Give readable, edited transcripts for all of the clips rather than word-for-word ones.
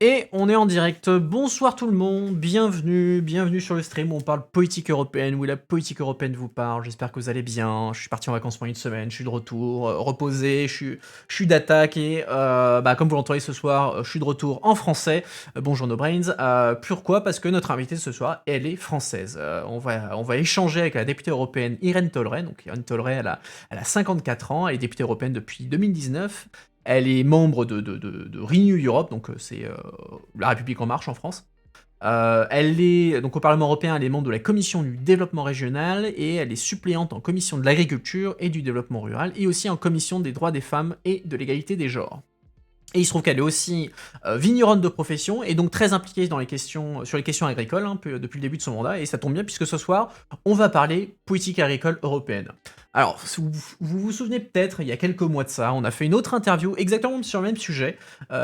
Et on est en direct. Bonsoir tout le monde, bienvenue sur le stream où on parle politique européenne, où la politique européenne vous parle. J'espère que vous allez bien. Je suis parti en vacances pendant une semaine, je suis de retour, reposé, je suis d'attaque et comme vous l'entendez ce soir, je suis de retour en français. Bonjour No Brains. Pourquoi? Parce que notre invitée ce soir, elle est française. On va échanger avec la députée européenne Irène Tolray. Donc Irène Tolray, elle a 54 ans, elle est députée européenne depuis 2019. Elle est membre de Renew Europe, donc c'est La République En Marche en France. Elle est donc au Parlement européen, elle est membre de la commission du développement régional et elle est suppléante en commission de l'agriculture et du développement rural et aussi en commission des droits des femmes et de l'égalité des genres. Et il se trouve qu'elle est aussi vigneronne de profession et donc très impliquée sur les questions agricoles depuis le début de son mandat. Et ça tombe bien puisque ce soir, on va parler politique agricole européenne. Alors, si vous souvenez peut-être, il y a quelques mois de ça, on a fait une autre interview exactement sur le même sujet,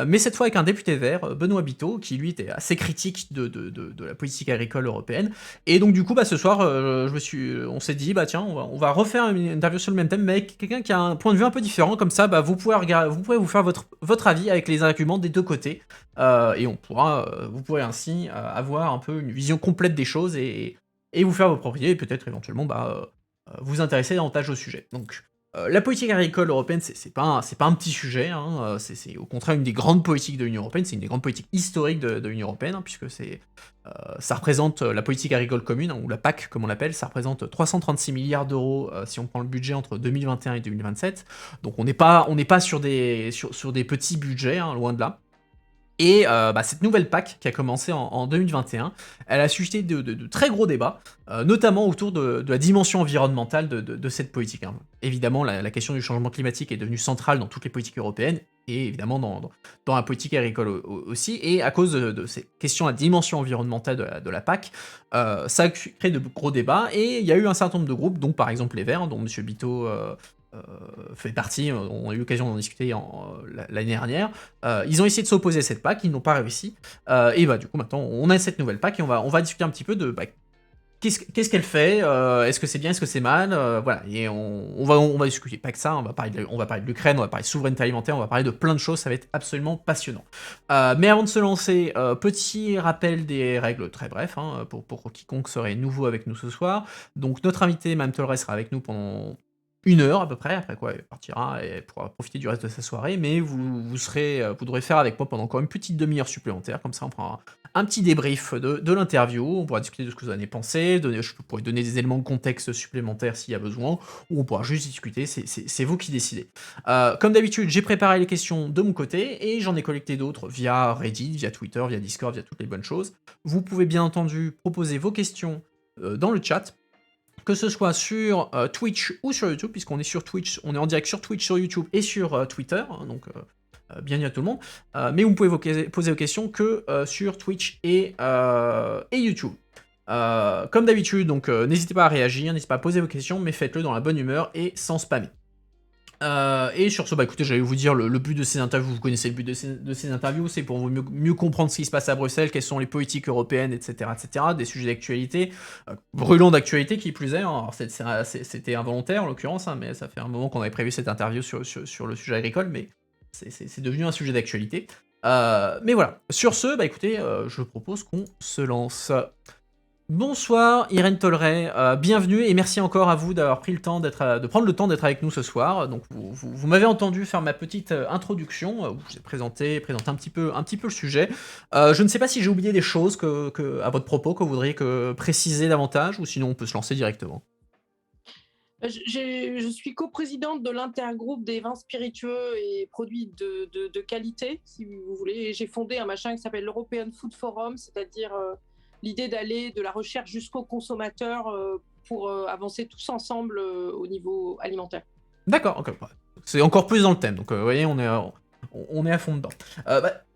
mais cette fois avec un député vert, Benoît Biteau, qui lui était assez critique de la politique agricole européenne. Et donc du coup, ce soir, on s'est dit, tiens, on va refaire une interview sur le même thème, mais avec quelqu'un qui a un point de vue un peu différent, comme ça, vous pouvez vous faire votre avis avec les arguments des deux côtés, et vous pourrez ainsi avoir un peu une vision complète des choses et vous faire vos propres idées, et peut-être éventuellement vous intéresser davantage au sujet. Donc, la politique agricole européenne, c'est pas un petit sujet, c'est au contraire une des grandes politiques de l'Union européenne, c'est une des grandes politiques historiques de l'Union européenne, puisque ça représente la politique agricole commune, ou la PAC comme on l'appelle, ça représente 336 milliards d'euros si on prend le budget entre 2021 et 2027. Donc on n'est pas sur des petits budgets, loin de là. Et cette nouvelle PAC qui a commencé en 2021, elle a suscité de très gros débats, notamment autour de la dimension environnementale de cette politique. Évidemment, la question du changement climatique est devenue centrale dans toutes les politiques européennes, et évidemment dans la politique agricole aussi, et à cause de ces questions, la dimension environnementale de la PAC, ça a créé de gros débats, et il y a eu un certain nombre de groupes, dont par exemple les Verts, dont M. Biteau fait partie, on a eu l'occasion d'en discuter l'année dernière. Ils ont essayé de s'opposer à cette PAC, ils n'ont pas réussi. Et du coup, maintenant, on a cette nouvelle PAC et on va discuter un petit peu de qu'est-ce qu'elle fait, est-ce que c'est bien, est-ce que c'est mal, voilà. Et on va discuter pas que ça, on va parler de l'Ukraine, on va parler de souveraineté alimentaire, on va parler de plein de choses, ça va être absolument passionnant. Mais avant de se lancer, petit rappel des règles très bref, pour quiconque serait nouveau avec nous ce soir. Donc notre invité, Mme Tolray, sera avec nous pendant 1 heure à peu près, après quoi elle partira et pourra profiter du reste de sa soirée, mais vous devrez faire avec moi pendant encore une petite demi-heure supplémentaire, comme ça on prendra un petit débrief de l'interview, on pourra discuter de ce que vous en avez pensé, je pourrais donner des éléments de contexte supplémentaires s'il y a besoin, ou on pourra juste discuter, c'est vous qui décidez. Comme d'habitude, j'ai préparé les questions de mon côté, et j'en ai collecté d'autres via Reddit, via Twitter, via Discord, via toutes les bonnes choses. Vous pouvez bien entendu proposer vos questions dans le chat, que ce soit sur Twitch ou sur YouTube, puisqu'on est sur Twitch, on est en direct sur Twitch, sur YouTube et sur Twitter, donc bienvenue à tout le monde. Mais vous pouvez poser vos questions que sur Twitch et YouTube. Comme d'habitude, donc n'hésitez pas à réagir, n'hésitez pas à poser vos questions, mais faites-le dans la bonne humeur et sans spammer. Et sur ce, écoutez, j'allais vous dire le but de ces interviews, vous connaissez le but de ces interviews, c'est pour vous mieux comprendre ce qui se passe à Bruxelles, quelles sont les politiques européennes, etc., des sujets d'actualité, brûlants d'actualité qui plus est, alors c'était involontaire en l'occurrence, mais ça fait un moment qu'on avait prévu cette interview sur le sujet agricole, mais c'est devenu un sujet d'actualité. Mais voilà, sur ce, écoutez, je propose qu'on se lance. Bonsoir Irène Tolray, bienvenue et merci encore à vous d'avoir pris le temps de prendre le temps d'être avec nous ce soir. Donc vous m'avez entendu faire ma petite introduction, où je vous ai présenté un petit peu le sujet. Je ne sais pas si j'ai oublié des choses à votre propos que vous voudriez préciser davantage, ou sinon on peut se lancer directement. Je suis coprésidente de l'intergroupe des vins spiritueux et produits de qualité, si vous voulez. Et j'ai fondé un machin qui s'appelle l'European Food Forum, c'est-à-dire l'idée d'aller de la recherche jusqu'au consommateur pour avancer tous ensemble au niveau alimentaire. D'accord, ok. C'est encore plus dans le thème, donc vous voyez, on est à fond dedans.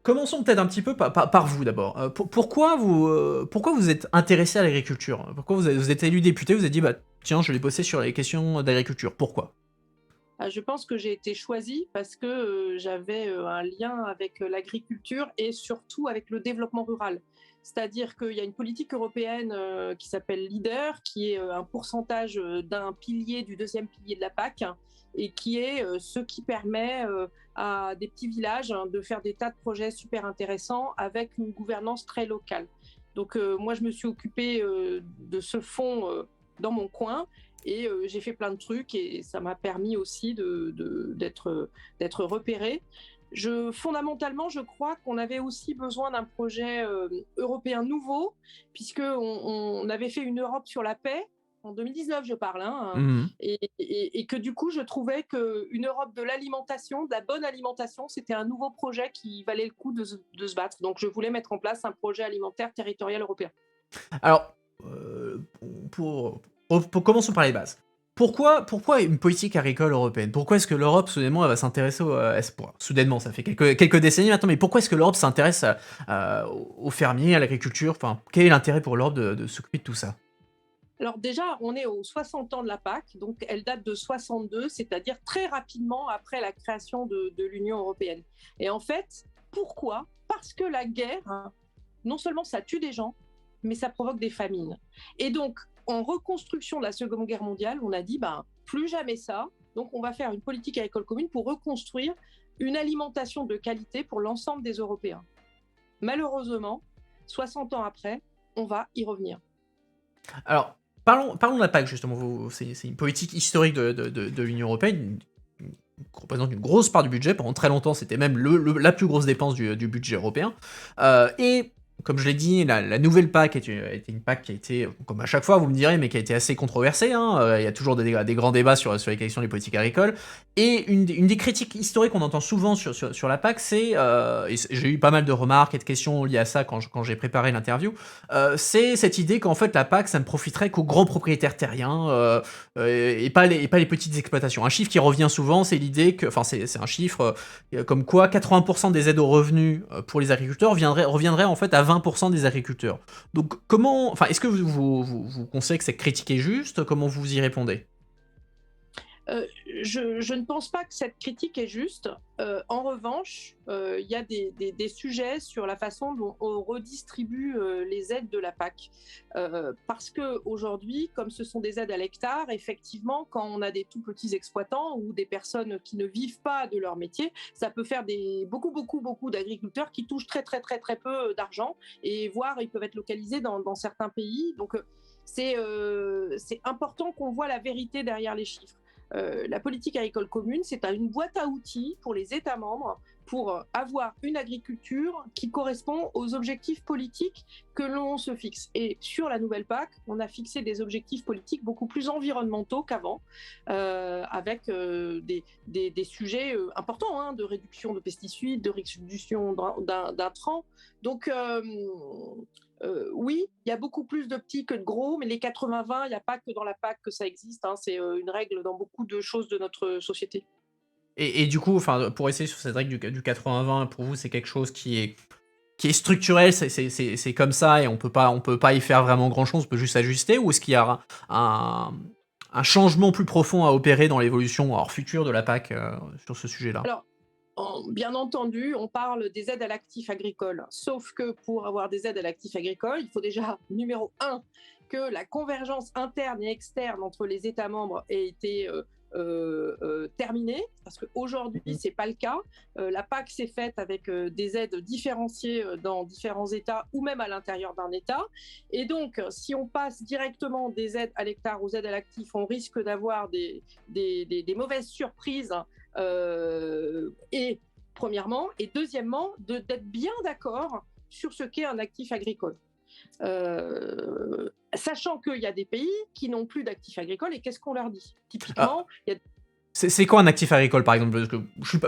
Commençons peut-être un petit peu par vous d'abord. Pourquoi vous êtes intéressé à l'agriculture? Pourquoi vous êtes élu député, vous avez dit, tiens, je vais bosser sur les questions d'agriculture? Pourquoi? Je pense que j'ai été choisie parce que j'avais un lien avec l'agriculture et surtout avec le développement rural. C'est-à-dire qu'il y a une politique européenne qui s'appelle Leader, qui est un pourcentage d'un pilier, du deuxième pilier de la PAC, et qui est ce qui permet à des petits villages de faire des tas de projets super intéressants avec une gouvernance très locale. Donc moi, je me suis occupée de ce fonds dans mon coin, et j'ai fait plein de trucs, et ça m'a permis aussi d'être repérée. Fondamentalement, je crois qu'on avait aussi besoin d'un projet européen nouveau, puisqu'on avait fait une Europe sur la paix, en 2019 je parle, Mhm. et que du coup je trouvais qu'une Europe de l'alimentation, de la bonne alimentation, c'était un nouveau projet qui valait le coup de se battre. Donc je voulais mettre en place un projet alimentaire territorial européen. Alors, commençons par les bases. Pourquoi une politique agricole européenne? Pourquoi est-ce que l'Europe, soudainement, elle va s'intéresser soudainement, ça fait quelques décennies maintenant, mais pourquoi est-ce que l'Europe s'intéresse aux fermiers, à l'agriculture? Enfin, quel est l'intérêt pour l'Europe de s'occuper de tout ça? Alors déjà, on est aux 60 ans de la PAC, donc elle date de 62, c'est-à-dire très rapidement après la création de l'Union européenne. Et en fait, pourquoi? Parce que la guerre, non seulement ça tue des gens, mais ça provoque des famines. Et donc, en reconstruction de la Seconde Guerre mondiale, on a dit, plus jamais ça, donc on va faire une politique agricole commune pour reconstruire une alimentation de qualité pour l'ensemble des Européens. Malheureusement, 60 ans après, on va y revenir. Alors, parlons de la PAC, justement. C'est une politique historique de l'Union européenne, qui représente une grosse part du budget. Pendant très longtemps, c'était même la plus grosse dépense du budget européen. Et comme je l'ai dit, la nouvelle PAC était une PAC qui a été, comme à chaque fois, vous me direz, mais qui a été assez controversée, hein. Il y a toujours des grands débats sur les questions des politiques agricoles. Et une des critiques historiques qu'on entend souvent sur la PAC, c'est, et j'ai eu pas mal de remarques et de questions liées à ça quand j'ai préparé l'interview, c'est cette idée qu'en fait la PAC, ça ne profiterait qu'aux grands propriétaires terriens, et pas les petites exploitations. Un chiffre qui revient souvent, c'est l'idée que, enfin c'est un chiffre comme quoi 80% des aides aux revenus pour les agriculteurs reviendraient en fait à 20% des agriculteurs. Donc est-ce que vous considérez que cette critique est juste? Comment vous y répondez? Je ne pense pas que cette critique est juste. En revanche, il y a des sujets sur la façon dont on redistribue les aides de la PAC. Parce qu'aujourd'hui, comme ce sont des aides à l'hectare, effectivement, quand on a des tout petits exploitants ou des personnes qui ne vivent pas de leur métier, ça peut faire beaucoup d'agriculteurs qui touchent très peu d'argent, et voire ils peuvent être localisés dans certains pays. Donc c'est important qu'on voit la vérité derrière les chiffres. La politique agricole commune, c'est une boîte à outils pour les États membres pour avoir une agriculture qui correspond aux objectifs politiques que l'on se fixe. Et sur la nouvelle PAC, on a fixé des objectifs politiques beaucoup plus environnementaux qu'avant, avec des sujets importants, de réduction de pesticides, de réduction d'intrants. Donc, oui, il y a beaucoup plus de petits que de gros, mais les 80-20, il n'y a pas que dans la PAC que ça existe, c'est une règle dans beaucoup de choses de notre société. Et du coup, enfin, pour essayer sur cette règle du 80-20, pour vous, c'est quelque chose qui est structurel, c'est comme ça et on peut pas y faire vraiment grand chose, on peut juste s'ajuster, ou est-ce qu'il y a un changement plus profond à opérer dans l'évolution hors future de la PAC sur ce sujet-là? Alors, bien entendu, on parle des aides à l'actif agricole, sauf que pour avoir des aides à l'actif agricole, il faut déjà, numéro un, que la convergence interne et externe entre les États membres ait été terminée, parce qu'aujourd'hui, ce n'est pas le cas. La PAC s'est faite avec des aides différenciées dans différents États ou même à l'intérieur d'un État. Et donc, si on passe directement des aides à l'hectare aux aides à l'actif, on risque d'avoir des mauvaises surprises. Et premièrement, et deuxièmement, d'être bien d'accord sur ce qu'est un actif agricole. Sachant qu'il y a des pays qui n'ont plus d'actifs agricoles, et qu'est-ce qu'on leur dit? Ah, Typiquement, il y a... c'est quoi un actif agricole, par exemple? Parce que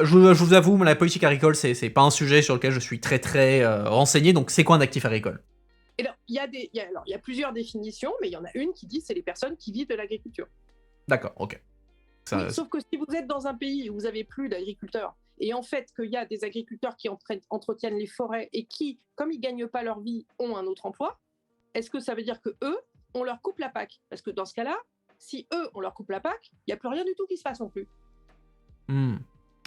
je vous avoue, la politique agricole, c'est pas un sujet sur lequel je suis très renseigné, donc c'est quoi un actif agricole? Et alors, il y a plusieurs définitions, mais il y en a une qui dit que c'est les personnes qui vivent de l'agriculture. D'accord, ok. Oui, sauf que si vous êtes dans un pays où vous n'avez plus d'agriculteurs, et en fait qu'il y a des agriculteurs qui entretiennent les forêts et qui, comme ils ne gagnent pas leur vie, ont un autre emploi, est-ce que ça veut dire que eux, on leur coupe la PAC? Parce que dans ce cas-là, si eux, on leur coupe la PAC, il n'y a plus rien du tout qui se passe non plus.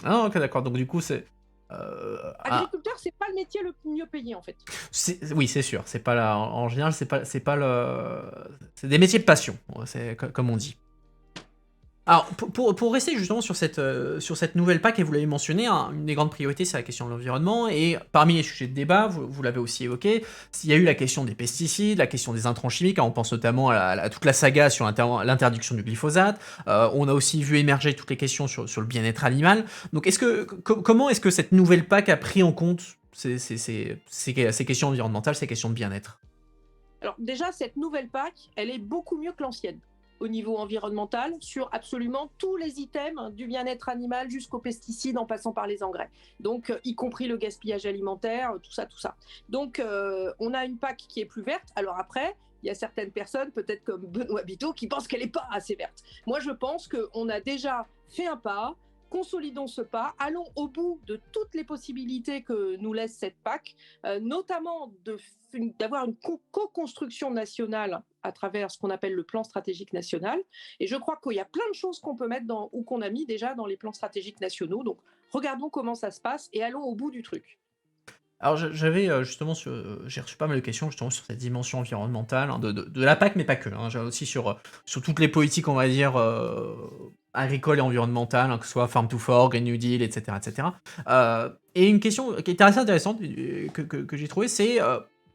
Ah, ok, d'accord. Donc du coup, c'est Ah, Agriculteur, c'est pas le métier le mieux payé en fait. oui, c'est sûr. C'est pas en général, c'est pas c'est des métiers de passion, comme on dit. Alors, pour rester justement sur cette nouvelle PAC, et vous l'avez mentionné, hein, une des grandes priorités, c'est la question de l'environnement, et parmi les sujets de débat, vous l'avez aussi évoqué, il y a eu la question des pesticides, la question des intrants chimiques, hein, on pense notamment à toute la saga sur l'interdiction du glyphosate, on a aussi vu émerger toutes les questions sur le bien-être animal. Donc, comment est-ce que cette nouvelle PAC a pris en compte ces questions environnementales, ces questions de bien-être? Alors déjà, cette nouvelle PAC, elle est beaucoup mieux que l'ancienne au niveau environnemental sur absolument tous les items du bien-être animal jusqu'aux pesticides en passant par les engrais. Donc, y compris le gaspillage alimentaire, tout ça, tout ça. Donc, on a une PAC qui est plus verte. Alors après, il y a certaines personnes, peut-être comme Benoît Biteau, qui pensent qu'elle n'est pas assez verte. Moi, je pense qu'on a déjà fait un pas. Consolidons ce pas, allons au bout de toutes les possibilités que nous laisse cette PAC, notamment d'avoir une co-construction nationale à travers ce qu'on appelle le plan stratégique national. Et je crois qu'il y a plein de choses qu'on peut mettre ou qu'on a mis déjà dans les plans stratégiques nationaux. Donc, regardons comment ça se passe et allons au bout du truc. Alors j'avais justement j'ai reçu pas mal de questions justement sur cette dimension environnementale, hein, de la PAC, mais pas que, hein. J'ai aussi sur toutes les politiques, on va dire, agricoles et environnementales, hein, que ce soit Farm to Fork, Green New Deal, et cetera, et cetera. Et une question qui était assez intéressante, que j'ai trouvée, c'est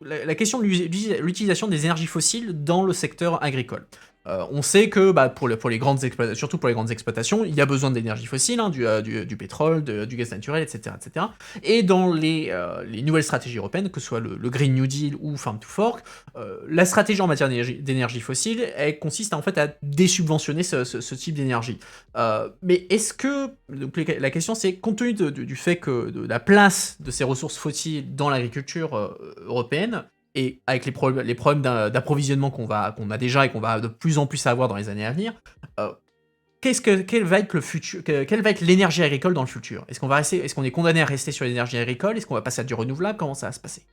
la question de l'utilisation des énergies fossiles dans le secteur agricole. On sait que pour les grandes exploitations, surtout pour les grandes exploitations, il y a besoin d'énergie fossile, hein, du pétrole, du gaz naturel, etc., etc. Et dans les nouvelles stratégies européennes, que ce soit le Green New Deal ou Farm to Fork, la stratégie en matière d'énergie fossile, elle consiste en fait à désubventionner ce type d'énergie. Mais est-ce que, donc la question c'est, compte tenu du fait que de la place de ces ressources fossiles dans l'agriculture européenne, et avec les problèmes d'approvisionnement qu'on a déjà et qu'on va de plus en plus avoir dans les années à venir, euh, quel va être le futur, quelle va être l'énergie agricole dans le futur? Est-ce qu'on est condamné à rester sur l'énergie agricole? Est-ce qu'on va passer à du renouvelable? Comment ça va se passer?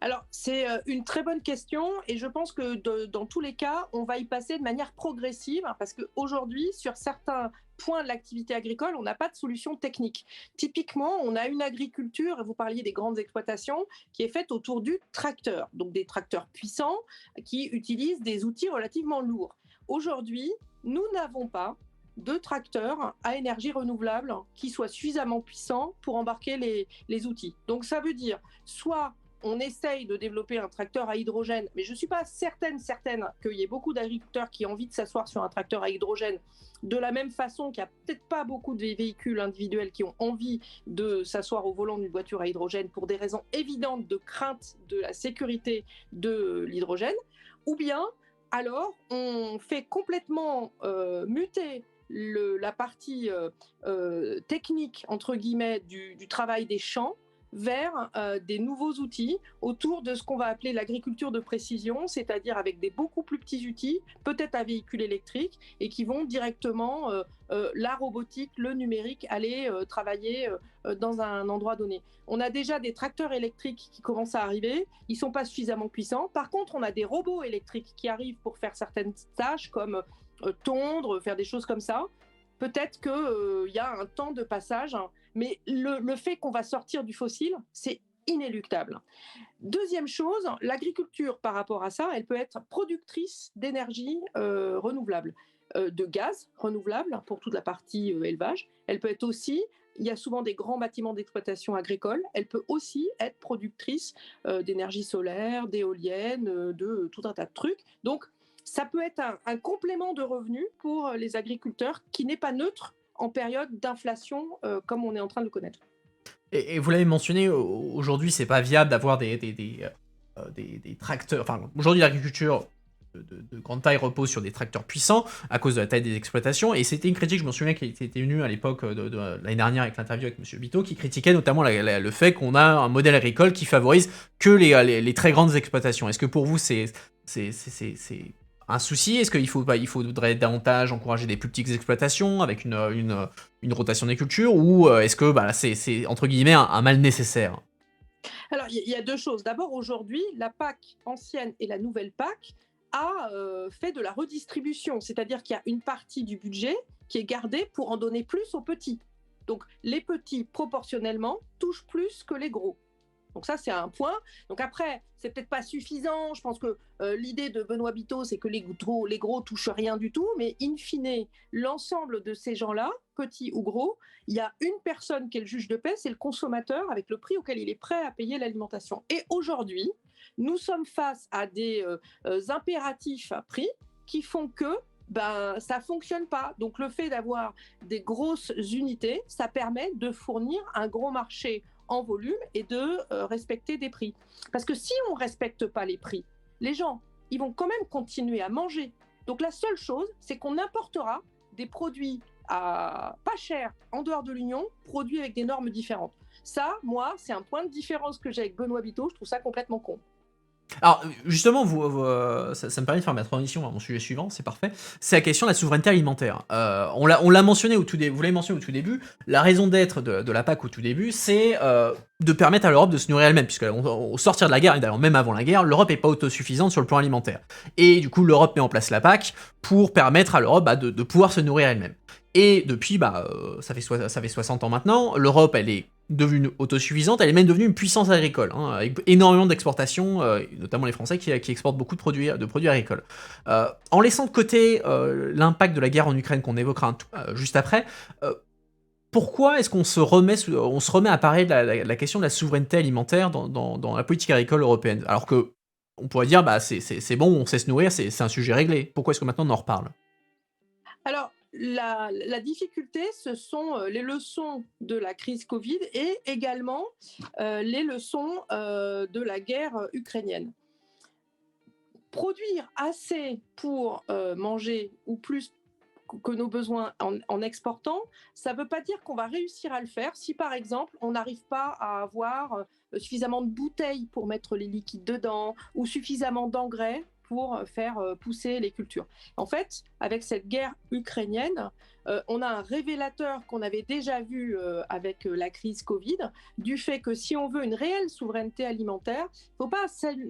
Alors, c'est une très bonne question et je pense que dans tous les cas, on va y passer de manière progressive hein, parce qu'aujourd'hui, sur certains points de l'activité agricole, on n'a pas de solution technique. Typiquement, on a une agriculture, vous parliez des grandes exploitations, qui est faite autour du tracteur, donc des tracteurs puissants qui utilisent des outils relativement lourds. Aujourd'hui, nous n'avons pas de tracteurs à énergie renouvelable qui soient suffisamment puissants pour embarquer les outils. Donc ça veut dire soit on essaye de développer un tracteur à hydrogène, mais je ne suis pas certaine qu'il y ait beaucoup d'agriculteurs qui ont envie de s'asseoir sur un tracteur à hydrogène, de la même façon qu'il n'y a peut-être pas beaucoup de véhicules individuels qui ont envie de s'asseoir au volant d'une voiture à hydrogène pour des raisons évidentes de crainte de la sécurité de l'hydrogène, ou bien alors on fait complètement muter la partie technique, entre guillemets, du travail des champs vers des nouveaux outils autour de ce qu'on va appeler l'agriculture de précision, c'est-à-dire avec des beaucoup plus petits outils, peut-être à véhicule électrique, et qui vont directement, la robotique, le numérique, aller travailler dans un endroit donné. On a déjà des tracteurs électriques qui commencent à arriver, ils ne sont pas suffisamment puissants. Par contre, on a des robots électriques qui arrivent pour faire certaines tâches comme tondre, faire des choses comme ça. Peut-être qu'il y a un temps de passage, hein, mais le fait qu'on va sortir du fossile, c'est inéluctable. Deuxième chose, l'agriculture par rapport à ça, elle peut être productrice d'énergie renouvelable, de gaz renouvelable pour toute la partie élevage. Elle peut être aussi, il y a souvent des grands bâtiments d'exploitation agricole, elle peut aussi être productrice d'énergie solaire, d'éoliennes, de tout un tas de trucs. Donc, ça peut être un complément de revenus pour les agriculteurs qui n'est pas neutre en période d'inflation comme on est en train de le connaître. Et vous l'avez mentionné, aujourd'hui, c'est pas viable d'avoir des tracteurs. Enfin, aujourd'hui, l'agriculture de grande taille repose sur des tracteurs puissants à cause de la taille des exploitations. Et c'était une critique, je me souviens, qui était venue à l'époque de l'année dernière avec l'interview avec M. Biteau, qui critiquait notamment le fait qu'on a un modèle agricole qui favorise que les très grandes exploitations. Est-ce que pour vous, c'est un souci? Est-ce il faudrait davantage encourager des plus petites exploitations avec une rotation des cultures, ou est-ce que c'est entre guillemets un mal nécessaire? Alors, il y a deux choses. D'abord, aujourd'hui, la PAC ancienne et la nouvelle PAC a fait de la redistribution, c'est-à-dire qu'il y a une partie du budget qui est gardée pour en donner plus aux petits. Donc les petits, proportionnellement, touchent plus que les gros. Donc ça, c'est un point. Donc après, c'est peut-être pas suffisant. Je pense que l'idée de Benoît Biteau, c'est que les gros touchent rien du tout. Mais in fine, l'ensemble de ces gens-là, petits ou gros, il y a une personne qui est le juge de paix, c'est le consommateur avec le prix auquel il est prêt à payer l'alimentation. Et aujourd'hui, nous sommes face à des impératifs à prix qui font que ça fonctionne pas. Donc le fait d'avoir des grosses unités, ça permet de fournir un gros marché en volume et de respecter des prix. Parce que si on ne respecte pas les prix, les gens, ils vont quand même continuer à manger. Donc la seule chose, c'est qu'on importera des produits à pas cher en dehors de l'Union, produits avec des normes différentes. Ça, moi, c'est un point de différence que j'ai avec Benoît Biteau, je trouve ça complètement con. Alors, justement, ça me permet de faire ma transition à mon sujet suivant, c'est parfait. C'est la question de la souveraineté alimentaire. On l'a mentionné au tout début, vous l'avez mentionné au tout début, la raison d'être de la PAC au tout début, c'est de permettre à l'Europe de se nourrir elle-même, puisque au sortir de la guerre, et d'ailleurs même avant la guerre, l'Europe n'est pas autosuffisante sur le plan alimentaire. Et du coup, l'Europe met en place la PAC pour permettre à l'Europe de pouvoir se nourrir elle-même. Et depuis, ça fait 60 ans maintenant, l'Europe, elle est devenue autosuffisante, elle est même devenue une puissance agricole, hein, avec énormément d'exportations, notamment les Français qui exportent beaucoup de produits agricoles. En laissant de côté l'impact de la guerre en Ukraine qu'on évoquera juste après, pourquoi est-ce qu'on se remet à parler de la question de la souveraineté alimentaire dans la politique agricole européenne? Alors que on pourrait dire, c'est bon, on sait se nourrir, c'est un sujet réglé. Pourquoi est-ce que maintenant on en reparle? Alors, la difficulté, ce sont les leçons de la crise Covid et également les leçons de la guerre ukrainienne. Produire assez pour manger ou plus que nos besoins en exportant, ça ne veut pas dire qu'on va réussir à le faire si, par exemple, on n'arrive pas à avoir suffisamment de bouteilles pour mettre les liquides dedans ou suffisamment d'engrais pour faire pousser les cultures. En fait, avec cette guerre ukrainienne, on a un révélateur qu'on avait déjà vu avec la crise Covid, du fait que si on veut une réelle souveraineté alimentaire, il ne faut pas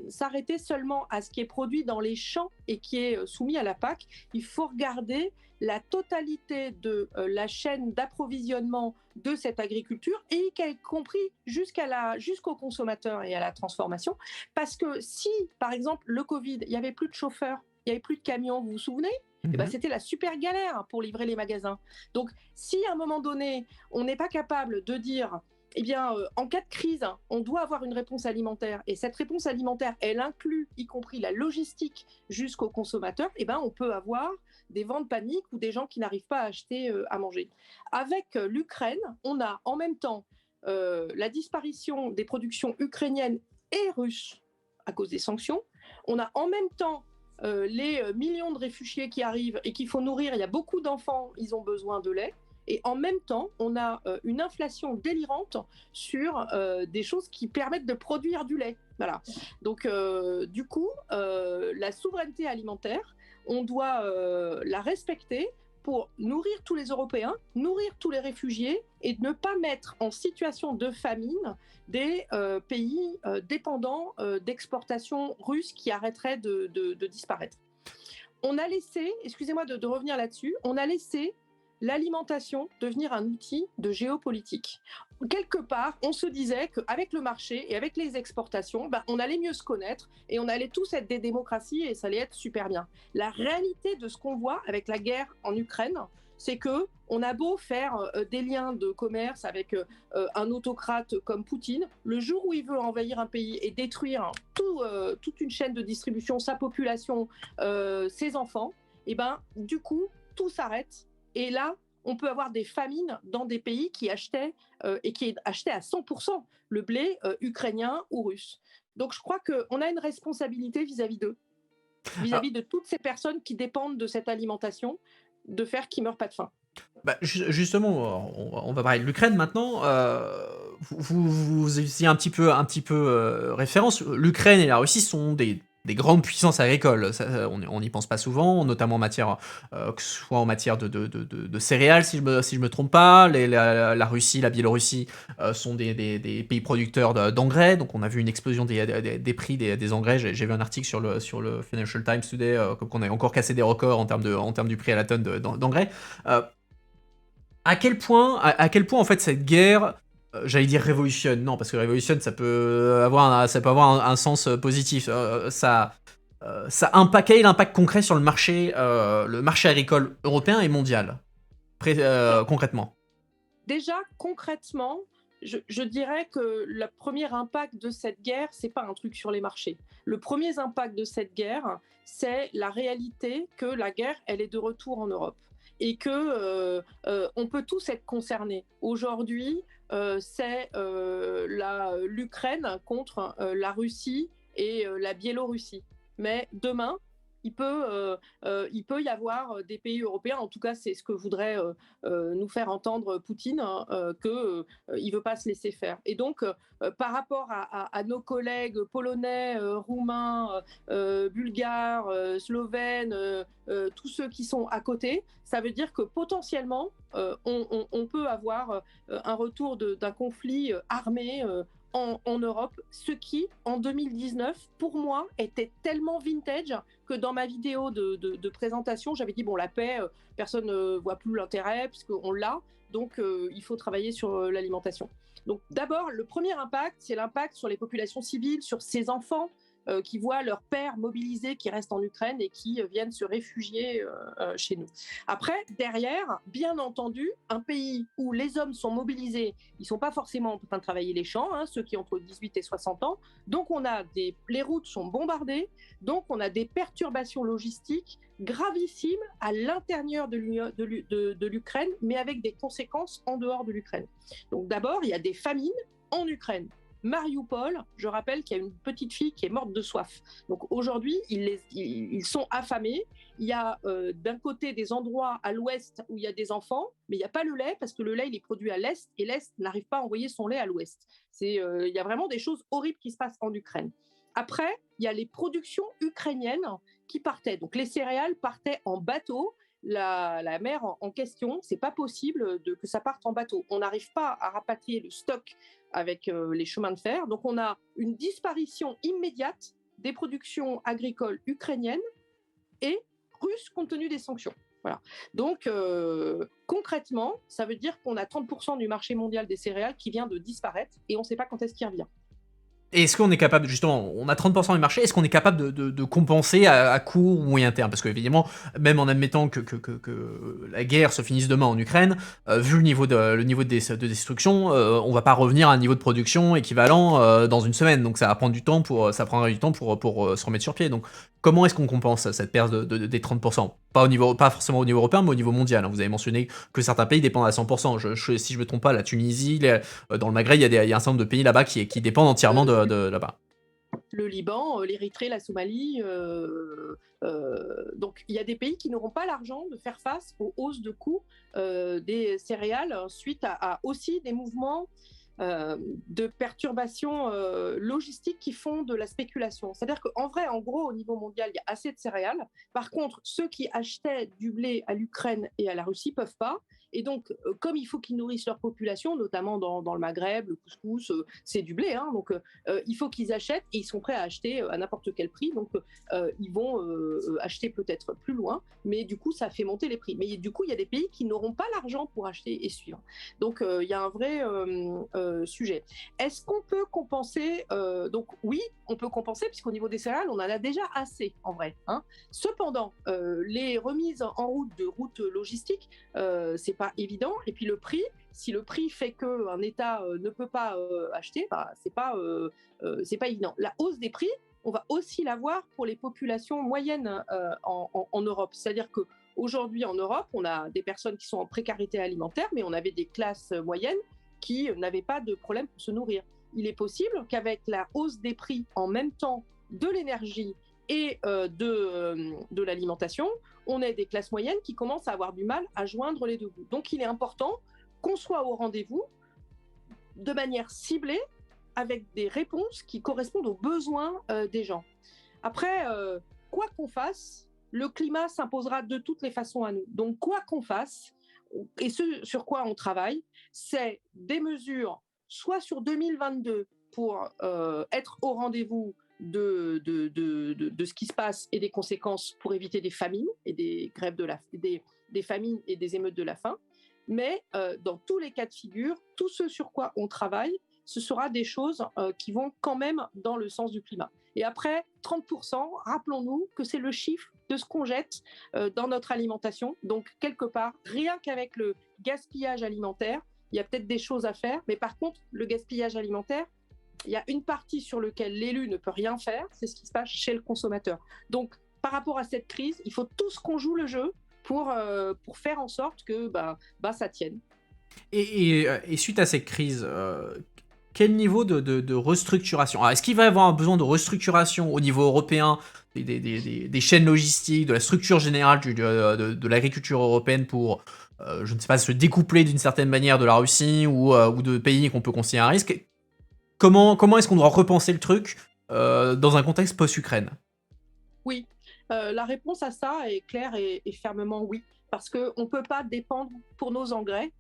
s'arrêter seulement à ce qui est produit dans les champs et qui est soumis à la PAC. Il faut regarder la totalité de la chaîne d'approvisionnement de cette agriculture, et y compris jusqu'au consommateur et à la transformation. Parce que si, par exemple, le Covid, il n'y avait plus de chauffeurs, il n'y avait plus de camions, vous vous souvenez ? C'était la super galère pour livrer les magasins. Donc, si à un moment donné, on n'est pas capable de dire, en cas de crise, on doit avoir une réponse alimentaire, et cette réponse alimentaire, elle inclut y compris la logistique jusqu'au consommateur, on peut avoir des ventes paniques ou des gens qui n'arrivent pas à acheter à manger. Avec l'Ukraine, on a en même temps la disparition des productions ukrainiennes et russes à cause des sanctions. On a en même temps les millions de réfugiés qui arrivent et qu'il faut nourrir. Il y a beaucoup d'enfants, ils ont besoin de lait. Et en même temps, on a une inflation délirante sur des choses qui permettent de produire du lait. Voilà. Donc, du coup, la souveraineté alimentaire, on doit la respecter pour nourrir tous les Européens, nourrir tous les réfugiés et ne pas mettre en situation de famine des pays dépendants d'exportations russes qui arrêteraient de disparaître. On a laissé, excusez-moi de revenir là-dessus, on a laissé l'alimentation devenir un outil de géopolitique. Quelque part, on se disait qu'avec le marché et avec les exportations, on allait mieux se connaître et on allait tous être des démocraties et ça allait être super bien. La réalité de ce qu'on voit avec la guerre en Ukraine, c'est que on a beau faire des liens de commerce avec un autocrate comme Poutine, le jour où il veut envahir un pays et détruire toute une chaîne de distribution, sa population, ses enfants, du coup, tout s'arrête. Et là, on peut avoir des famines dans des pays qui achetaient et qui achetaient à 100% le blé ukrainien ou russe. Donc je crois qu'on a une responsabilité vis-à-vis d'eux, vis-à-vis de toutes ces personnes qui dépendent de cette alimentation, de faire qu'ils ne meurent pas de faim. Justement, on va parler de l'Ukraine maintenant. Vous y un petit peu référence. L'Ukraine et la Russie sont des grandes puissances agricoles. On n'y pense pas souvent, notamment en matière, que ce soit en matière de céréales, si je me trompe pas. La Russie, la Biélorussie sont des pays producteurs d'engrais. Donc on a vu une explosion des prix des engrais. J'ai vu un article sur le Financial Times Today, comme qu'on a encore cassé des records en termes du prix à la tonne d'engrais. à quel point en fait cette guerre, j'allais dire révolutionne, non, parce que révolutionne, ça peut avoir un sens positif. Quel est l'impact concret sur le marché agricole européen et mondial, Alors, concrètement? déjà, concrètement, je dirais que le premier impact de cette guerre, c'est pas un truc sur les marchés. Le premier impact de cette guerre, c'est la réalité que la guerre, elle est de retour en Europe et que on peut tous être concernés. Aujourd'hui, c'est l'Ukraine contre la Russie et la Biélorussie. Mais demain, il peut y avoir des pays européens, en tout cas c'est ce que voudrait nous faire entendre Poutine, hein, qu'il ne veut pas se laisser faire. Et donc, par rapport à nos collègues polonais, roumains, bulgares, slovènes, tous ceux qui sont à côté, ça veut dire que potentiellement, on peut avoir un retour d'un conflit armé en Europe, ce qui, en 2019, pour moi, était tellement vintage que dans ma vidéo de présentation, j'avais dit, bon, la paix, personne ne voit plus l'intérêt, puisqu'on l'a, donc il faut travailler sur l'alimentation. Donc d'abord, le premier impact, c'est l'impact sur les populations civiles, sur ces enfants qui voient leur père mobilisé, qui reste en Ukraine et qui viennent se réfugier chez nous. Après, derrière, bien entendu, un pays où les hommes sont mobilisés, ils ne sont pas forcément en train de travailler les champs, hein, ceux qui ont entre 18 et 60 ans, donc les routes sont bombardées, donc on a des perturbations logistiques gravissimes à l'intérieur de l'Ukraine, mais avec des conséquences en dehors de l'Ukraine. Donc d'abord, il y a des famines en Ukraine. Mariupol, je rappelle qu'il y a une petite fille qui est morte de soif. Donc aujourd'hui, ils sont affamés. Il y a d'un côté des endroits à l'ouest où il y a des enfants, mais il n'y a pas le lait parce que le lait il est produit à l'est et l'est n'arrive pas à envoyer son lait à l'ouest. Il y a vraiment des choses horribles qui se passent en Ukraine. Après, il y a les productions ukrainiennes qui partaient. Donc les céréales partaient en bateau. La mer en question, c'est pas possible que ça parte en bateau. On n'arrive pas à rapatrier le stock avec les chemins de fer. Donc on a une disparition immédiate des productions agricoles ukrainiennes et russes compte tenu des sanctions. Voilà. Donc concrètement, ça veut dire qu'on a 30% du marché mondial des céréales qui vient de disparaître et on ne sait pas quand est-ce qu'il revient. Et est-ce qu'on est capable, justement, on a 30% du marché, est-ce qu'on est capable de compenser à court ou moyen terme? Parce qu'évidemment, même en admettant que la guerre se finisse demain en Ukraine, vu le niveau de destruction, on va pas revenir à un niveau de production équivalent dans une semaine. Donc ça prendra du temps pour se remettre sur pied. Donc comment est-ce qu'on compense cette perte des 30%? Pas forcément au niveau européen, mais au niveau mondial, hein. Vous avez mentionné que certains pays dépendent à 100%. Si je me trompe pas, la Tunisie, dans le Maghreb, il y a un certain nombre de pays là-bas qui dépendent entièrement de là-bas. Le Liban, l'Érythrée, la Somalie. Donc il y a des pays qui n'auront pas l'argent de faire face aux hausses de coûts des céréales suite à aussi des mouvements de perturbations logistiques qui font de la spéculation. C'est-à-dire qu'en vrai, en gros, au niveau mondial, il y a assez de céréales. Par contre, ceux qui achetaient du blé à l'Ukraine et à la Russie ne peuvent pas. Et donc, comme il faut qu'ils nourrissent leur population, notamment dans le Maghreb, le couscous, c'est du blé, hein, donc il faut qu'ils achètent et ils sont prêts à acheter à n'importe quel prix. Donc, ils vont acheter peut-être plus loin, mais du coup, ça fait monter les prix. Mais du coup, il y a des pays qui n'auront pas l'argent pour acheter et suivre. Donc, il y a un vrai sujet. Est-ce qu'on peut compenser Donc, oui, on peut compenser, puisqu'au niveau des céréales, on en a déjà assez, en vrai. Hein. Cependant, les remises en route de routes logistiques, c'est pas évident. Et puis le prix, si le prix fait qu'un État ne peut pas acheter, bah, c'est pas évident. La hausse des prix, on va aussi la voir pour les populations moyennes en Europe. C'est-à-dire que aujourd'hui en Europe, on a des personnes qui sont en précarité alimentaire, mais on avait des classes moyennes qui n'avaient pas de problème pour se nourrir. Il est possible qu'avec la hausse des prix en même temps de l'énergie et de l'alimentation, on ait des classes moyennes qui commencent à avoir du mal à joindre les deux bouts. Donc il est important qu'on soit au rendez-vous de manière ciblée avec des réponses qui correspondent aux besoins des gens. Après, quoi qu'on fasse, le climat s'imposera de toutes les façons à nous. Donc quoi qu'on fasse, et ce sur quoi on travaille, c'est des mesures soit sur 2022 pour être au rendez-vous de ce qui se passe et des conséquences pour éviter des famines et des grèves des famines et des émeutes de la faim, Mais dans tous les cas de figure, tout ce sur quoi on travaille, ce sera des choses qui vont quand même dans le sens du climat. Et après, 30%, rappelons-nous que c'est le chiffre de ce qu'on jette dans notre alimentation. Donc, quelque part, rien qu'avec le gaspillage alimentaire, il y a peut-être des choses à faire. Mais par contre, le gaspillage alimentaire, il y a une partie sur laquelle l'élu ne peut rien faire, c'est ce qui se passe chez le consommateur. Donc, par rapport à cette crise, il faut tous qu'on joue le jeu pour faire en sorte que ça tienne. Et suite à cette crise, quel niveau de restructuration? Alors, est-ce qu'il va y avoir un besoin de restructuration au niveau européen des chaînes logistiques, de la structure générale de l'agriculture européenne pour, je ne sais pas, se découpler d'une certaine manière de la Russie ou de pays qu'on peut considérer un risque? Comment est-ce qu'on doit repenser le truc dans un contexte post-Ukraine? Oui, la réponse à ça est claire et fermement oui, parce qu'on ne peut pas dépendre pour nos engrais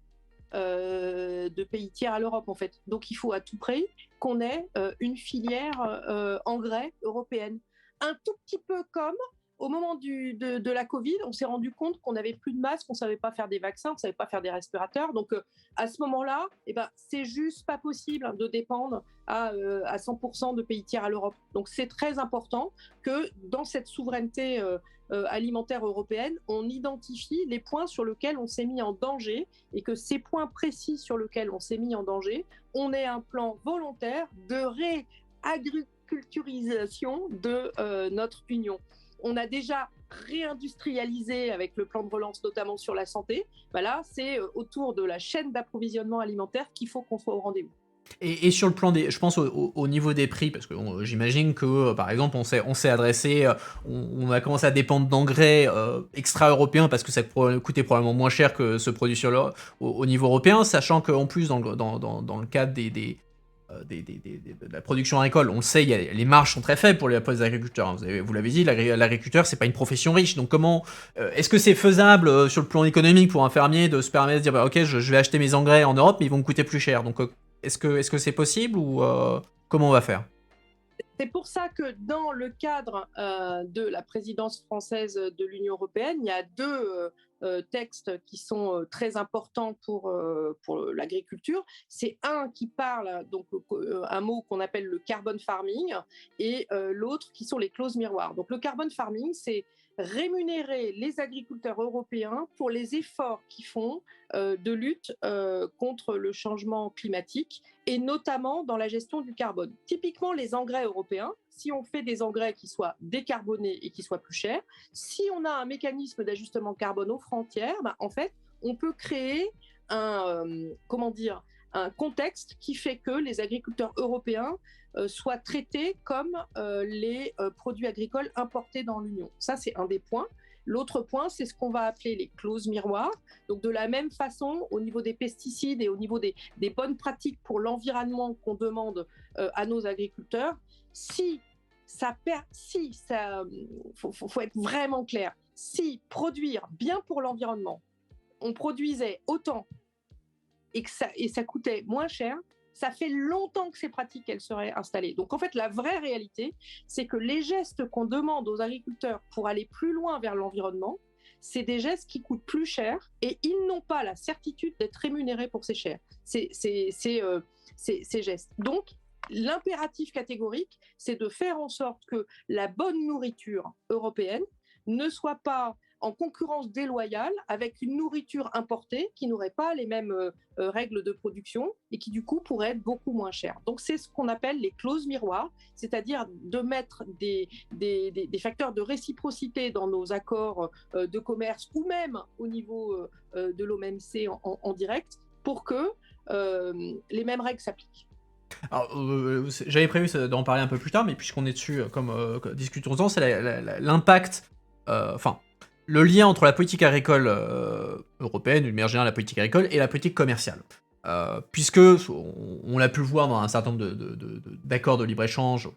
de pays tiers à l'Europe en fait. Donc il faut à tout prix qu'on ait une filière engrais européenne. Un tout petit peu comme au moment de la Covid, on s'est rendu compte qu'on n'avait plus de masques, on ne savait pas faire des vaccins, on ne savait pas faire des respirateurs. Donc à ce moment-là, c'est juste pas possible de dépendre à 100% de pays tiers à l'Europe. Donc c'est très important que dans cette souveraineté alimentaire européenne, on identifie les points sur lesquels on s'est mis en danger et que ces points précis sur lesquels on s'est mis en danger, on ait un plan volontaire de réagriculturisation de notre Union. On a déjà réindustrialisé avec le plan de relance, notamment sur la santé. Là, c'est autour de la chaîne d'approvisionnement alimentaire qu'il faut qu'on soit au rendez-vous. Et sur le plan je pense au niveau des prix, parce que j'imagine que, par exemple, on s'est adressé, on a commencé à dépendre d'engrais extra-européens parce que ça coûtait probablement moins cher que ce produit au niveau européen, sachant qu'en plus, dans le cadre de la production agricole, on le sait, les marges sont très faibles pour les agriculteurs. Hein. Vous l'avez dit, l'agriculteur, c'est pas une profession riche. Donc comment est-ce que c'est faisable sur le plan économique pour un fermier de se permettre de dire ok, je vais acheter mes engrais en Europe, mais ils vont me coûter plus cher. Donc est-ce que c'est possible ou comment on va faire? C'est pour ça que dans le cadre de la présidence française de l'Union européenne, il y a deux textes qui sont très importants pour l'agriculture. C'est un qui parle, donc un mot qu'on appelle le carbon farming, et l'autre qui sont les clauses miroirs. Donc le carbon farming, c'est rémunérer les agriculteurs européens pour les efforts qu'ils font de lutte contre le changement climatique et notamment dans la gestion du carbone. Typiquement, les engrais européens, si on fait des engrais qui soient décarbonés et qui soient plus chers, si on a un mécanisme d'ajustement carbone aux frontières, en fait, on peut créer un contexte qui fait que les agriculteurs européens soient traités comme les produits agricoles importés dans l'Union. Ça, c'est un des points. L'autre point, c'est ce qu'on va appeler les clauses miroirs. Donc, de la même façon, au niveau des pesticides et au niveau des bonnes pratiques pour l'environnement qu'on demande à nos agriculteurs, faut être vraiment clair, si produire bien pour l'environnement, on produisait autant et ça coûtait moins cher, ça fait longtemps que ces pratiques elles seraient installées. Donc en fait, la vraie réalité, c'est que les gestes qu'on demande aux agriculteurs pour aller plus loin vers l'environnement, c'est des gestes qui coûtent plus cher et ils n'ont pas la certitude d'être rémunérés pour ces gestes. Donc l'impératif catégorique, c'est de faire en sorte que la bonne nourriture européenne ne soit pas en concurrence déloyale avec une nourriture importée qui n'aurait pas les mêmes règles de production et qui du coup pourrait être beaucoup moins chère. Donc c'est ce qu'on appelle les clauses miroirs, c'est-à-dire de mettre des facteurs de réciprocité dans nos accords de commerce ou même au niveau de l'OMC en direct pour que les mêmes règles s'appliquent. Alors, j'avais prévu d'en parler un peu plus tard, mais puisqu'on est dessus, discutons-en, c'est l'impact, le lien entre la politique agricole européenne, d'une manière générale la politique agricole, et la politique commerciale. Puisque, on l'a pu le voir dans un certain nombre d'accords de libre-échange,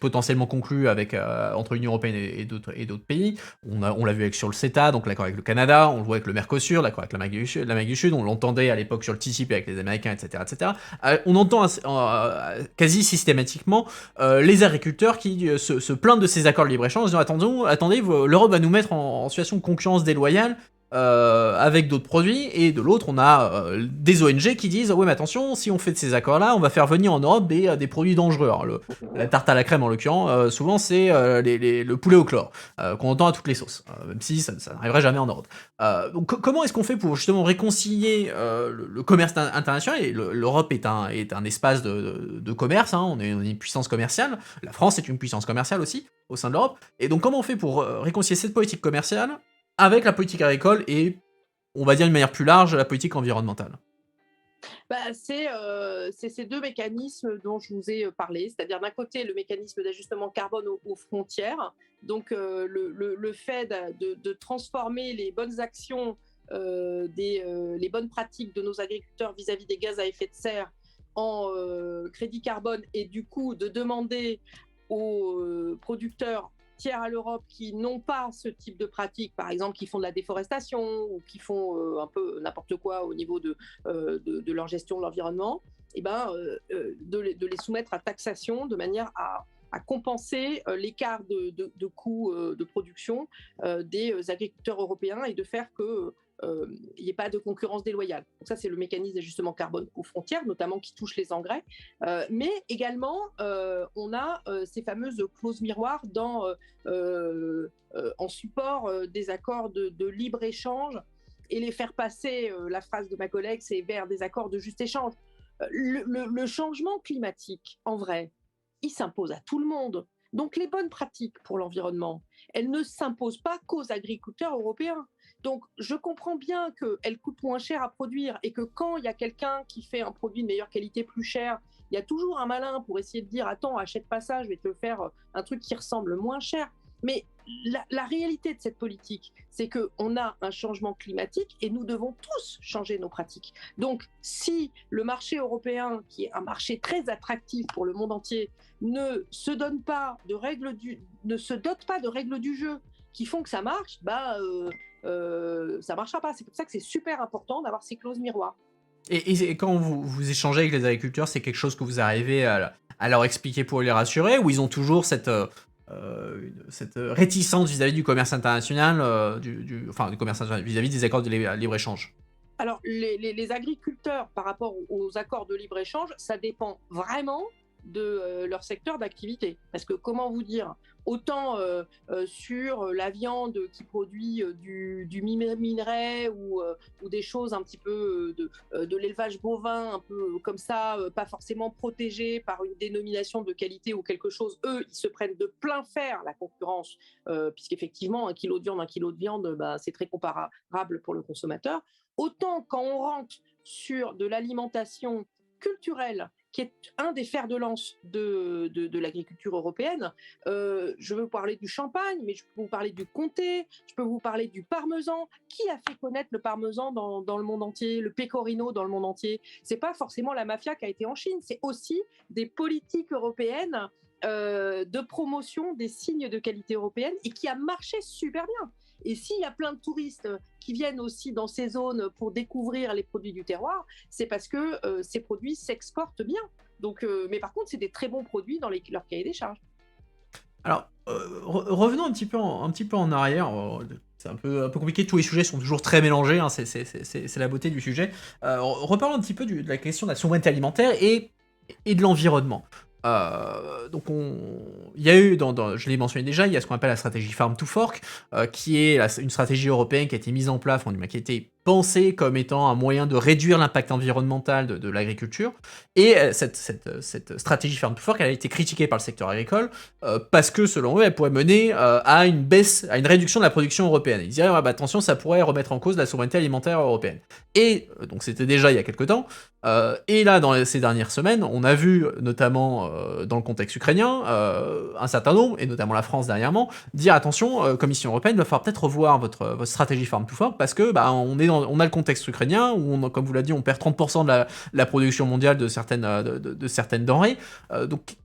potentiellement conclus entre l'Union européenne et d'autres pays. On l'a vu sur le CETA, donc l'accord avec le Canada, on le voit avec le Mercosur, l'accord avec l'Amérique du Sud, on l'entendait à l'époque sur le TTIP avec les Américains, etc. etc. On entend quasi systématiquement les agriculteurs qui se plaignent de ces accords de libre-échange en disant attendez, l'Europe va nous mettre en situation de concurrence déloyale avec d'autres produits, et de l'autre, on a des ONG qui disent ouais, mais attention, si on fait de ces accords-là, on va faire venir en Europe des produits dangereux. Alors, la tarte à la crème, en l'occurrence, souvent c'est le poulet au chlore, qu'on entend à toutes les sauces, même si ça n'arriverait jamais en Europe. Donc, comment est-ce qu'on fait pour justement réconcilier le commerce international, et l'Europe est un espace de commerce, hein, on est une puissance commerciale, la France est une puissance commerciale aussi, au sein de l'Europe, et donc comment on fait pour réconcilier cette politique commerciale avec la politique agricole et, on va dire d'une manière plus large, la politique environnementale? C'est ces deux mécanismes dont je vous ai parlé, c'est-à-dire d'un côté le mécanisme d'ajustement carbone aux frontières, donc le fait de transformer les bonnes actions, les bonnes pratiques de nos agriculteurs vis-à-vis des gaz à effet de serre en crédit carbone, et du coup de demander aux producteurs tiers à l'Europe qui n'ont pas ce type de pratique, par exemple qui font de la déforestation ou qui font un peu n'importe quoi au niveau de leur gestion de l'environnement, et de les soumettre à taxation de manière à compenser l'écart de coûts de production des agriculteurs européens, et de faire que il n'y ait pas de concurrence déloyale. Donc ça, c'est le mécanisme d'ajustement carbone aux frontières, notamment qui touche les engrais. Mais également, on a ces fameuses clauses miroirs en support des accords de libre-échange, et les faire passer, la phrase de ma collègue, c'est vers des accords de juste échange. Le changement climatique, en vrai, il s'impose à tout le monde. Donc les bonnes pratiques pour l'environnement, elles ne s'imposent pas qu'aux agriculteurs européens. Donc je comprends bien qu'elles coûtent moins cher à produire, et que quand il y a quelqu'un qui fait un produit de meilleure qualité plus cher, il y a toujours un malin pour essayer de dire attends, achète pas ça, je vais te faire un truc qui ressemble moins cher. Mais la réalité de cette politique, c'est qu'on a un changement climatique et nous devons tous changer nos pratiques. Donc, si le marché européen, qui est un marché très attractif pour le monde entier, ne se dote pas de règles du jeu qui font que ça marche, ça marchera pas. C'est pour ça que c'est super important d'avoir ces clauses miroirs. Et quand vous échangez avec les agriculteurs, c'est quelque chose que vous arrivez à leur expliquer pour les rassurer, ou ils ont toujours cette réticence vis-à-vis du commerce international, enfin du commerce international, vis-à-vis des accords de libre-échange? Alors, les agriculteurs, par rapport aux accords de libre-échange, ça dépend vraiment de leur secteur d'activité. Parce que, comment vous dire, autant sur la viande qui produit du minerai, ou des choses un petit peu de l'élevage bovin, un peu comme ça, pas forcément protégé par une dénomination de qualité ou quelque chose, eux, ils se prennent de plein fer la concurrence, puisqu'effectivement, un kilo de viande, c'est très comparable pour le consommateur. Autant quand on rentre sur de l'alimentation culturelle, qui est un des fers de lance de l'agriculture européenne. Je veux parler du champagne, mais je peux vous parler du comté, je peux vous parler du parmesan. Qui a fait connaître le parmesan dans le monde entier, le pecorino dans le monde entier? C'est pas forcément la mafia qui a été en Chine, c'est aussi des politiques européennes de promotion des signes de qualité européenne, et qui a marché super bien. Et s'il y a plein de touristes qui viennent aussi dans ces zones pour découvrir les produits du terroir, c'est parce que ces produits s'exportent bien. Donc, mais par contre, c'est des très bons produits dans leur cahier des charges. Alors, revenons un petit peu en arrière. C'est un peu compliqué, tous les sujets sont toujours très mélangés, hein, c'est la beauté du sujet. Reparlons un petit peu de la question de la souveraineté alimentaire et de l'environnement. Donc il y a eu, je l'ai mentionné déjà, il y a ce qu'on appelle la stratégie Farm to Fork, qui est une stratégie européenne qui a été mise en place, enfin, qui a été pensée comme étant un moyen de réduire l'impact environnemental de l'agriculture. Et cette stratégie Farm to Fork, elle a été critiquée par le secteur agricole, parce que selon eux, elle pourrait mener à une baisse, à une réduction de la production européenne. Ils disaient, ouais, attention, ça pourrait remettre en cause la souveraineté alimentaire européenne. Et donc c'était déjà il y a quelques temps. Et là, dans ces dernières semaines, on a vu, notamment dans le contexte ukrainien, un certain nombre, et notamment la France dernièrement, dire attention, Commission européenne, il va falloir peut-être revoir votre stratégie Farm to Fork, parce que on a le contexte ukrainien, où comme vous l'avez dit, on perd 30% de la production mondiale de certaines denrées. Donc,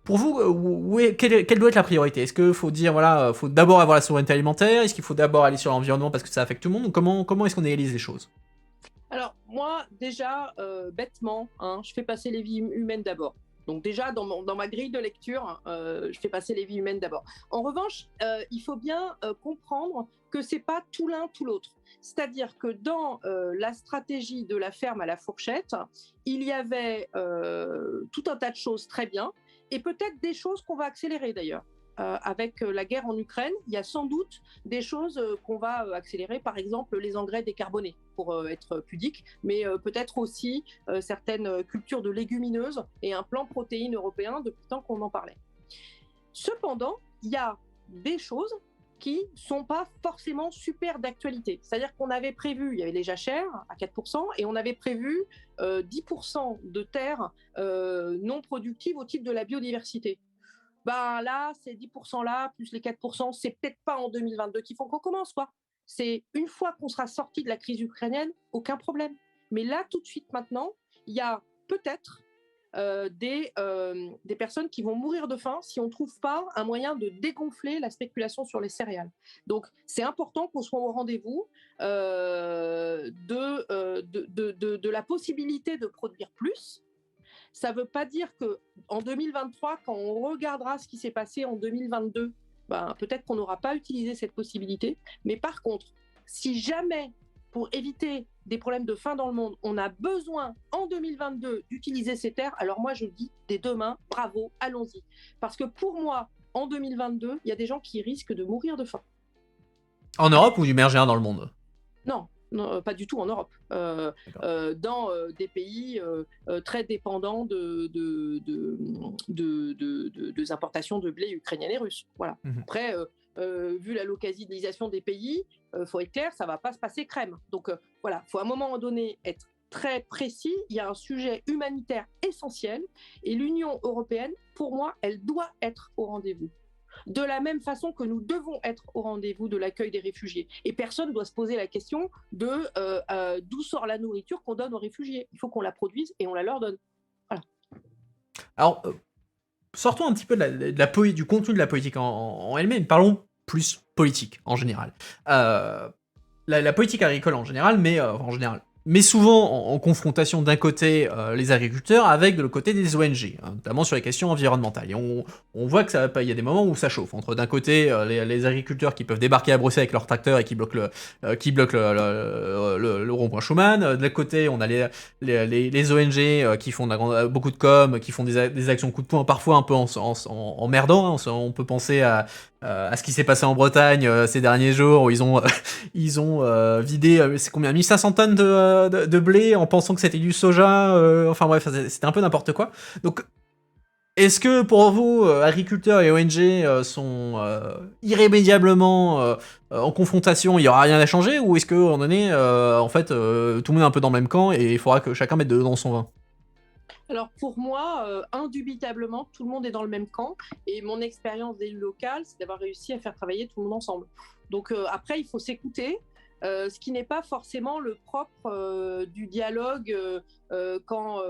pour vous, quelle doit être la priorité? Est-ce qu'il faut dire, voilà, faut d'abord avoir la souveraineté alimentaire? Est-ce qu'il faut d'abord aller sur l'environnement parce que ça affecte tout le monde? Ou comment est-ce qu'on réalise les choses? Alors, moi, déjà, bêtement, hein, je fais passer les vies humaines d'abord. Donc déjà, dans ma grille de lecture, je fais passer les vies humaines d'abord. En revanche, il faut bien comprendre que c'est pas tout l'un, tout l'autre. C'est-à-dire que dans la stratégie de la ferme à la fourchette, il y avait tout un tas de choses très bien, et peut-être des choses qu'on va accélérer d'ailleurs. Avec la guerre en Ukraine, il y a sans doute des choses qu'on va accélérer, par exemple les engrais décarbonés, pour être pudique, mais peut-être aussi certaines cultures de légumineuses et un plan protéines européen depuis le temps qu'on en parlait. Cependant, il y a des choses qui ne sont pas forcément super d'actualité. C'est-à-dire qu'on avait prévu, il y avait les jachères à 4%, et on avait prévu 10% de terres non productives au titre de la biodiversité. Ben là, ces 10% là, plus les 4%, c'est peut-être pas en 2022 qu'il faut qu'on commence, quoi. C'est une fois qu'on sera sorti de la crise ukrainienne, aucun problème. Mais là, tout de suite, maintenant, il y a peut-être des personnes qui vont mourir de faim si on ne trouve pas un moyen de dégonfler la spéculation sur les céréales. Donc, c'est important qu'on soit au rendez-vous de la possibilité de produire plus. Ça ne veut pas dire qu'en 2023, quand on regardera ce qui s'est passé en 2022, ben, peut-être qu'on n'aura pas utilisé cette possibilité. Mais par contre, si jamais, pour éviter des problèmes de faim dans le monde, on a besoin en 2022 d'utiliser ces terres, alors moi je dis dès demain, bravo, allons-y. Parce que pour moi, en 2022, il y a des gens qui risquent de mourir de faim. En Europe ou du manière générale dans le monde? Non, pas du tout en Europe. Dans des pays très dépendants des importations de blé ukrainien et russe. Voilà. Après, vu la localisation des pays, faut être clair, ça va pas se passer crème. Donc voilà, faut à un moment donné être très précis. Il y a un sujet humanitaire essentiel et l'Union européenne, pour moi, elle doit être au rendez-vous. De la même façon que nous devons être au rendez-vous de l'accueil des réfugiés. Et personne ne doit se poser la question de d'où sort la nourriture qu'on donne aux réfugiés. Il faut qu'on la produise et on la leur donne. Voilà. Alors, sortons un petit peu du contenu de la politique en elle-même, parlons plus politique en général. La politique agricole en général, mais souvent en confrontation d'un côté les agriculteurs avec de l'autre côté des ONG, hein, notamment sur les questions environnementales. Et on voit que il y a des moments où ça chauffe. Entre d'un côté les agriculteurs qui peuvent débarquer à Bruxelles avec leur tracteur et qui bloquent le rond-point Schuman. De l'autre côté, on a les ONG qui font beaucoup de com, qui font des actions coup de poing, parfois un peu emmerdant. Hein. On peut penser à ce qui s'est passé en Bretagne ces derniers jours où ils ont vidé c'est combien 1500 tonnes de blé en pensant que c'était du soja, enfin bref, c'était un peu n'importe quoi. Donc est-ce que pour vous agriculteurs et ONG sont irrémédiablement en confrontation, il y aura rien à changer, ou est-ce que à un moment donné en fait tout le monde est un peu dans le même camp et il faudra que chacun mette de l'eau dans son vin? Alors pour moi, indubitablement, tout le monde est dans le même camp. Et mon expérience d'élu local, c'est d'avoir réussi à faire travailler tout le monde ensemble. Donc après, il faut s'écouter, ce qui n'est pas forcément le propre du dialogue quand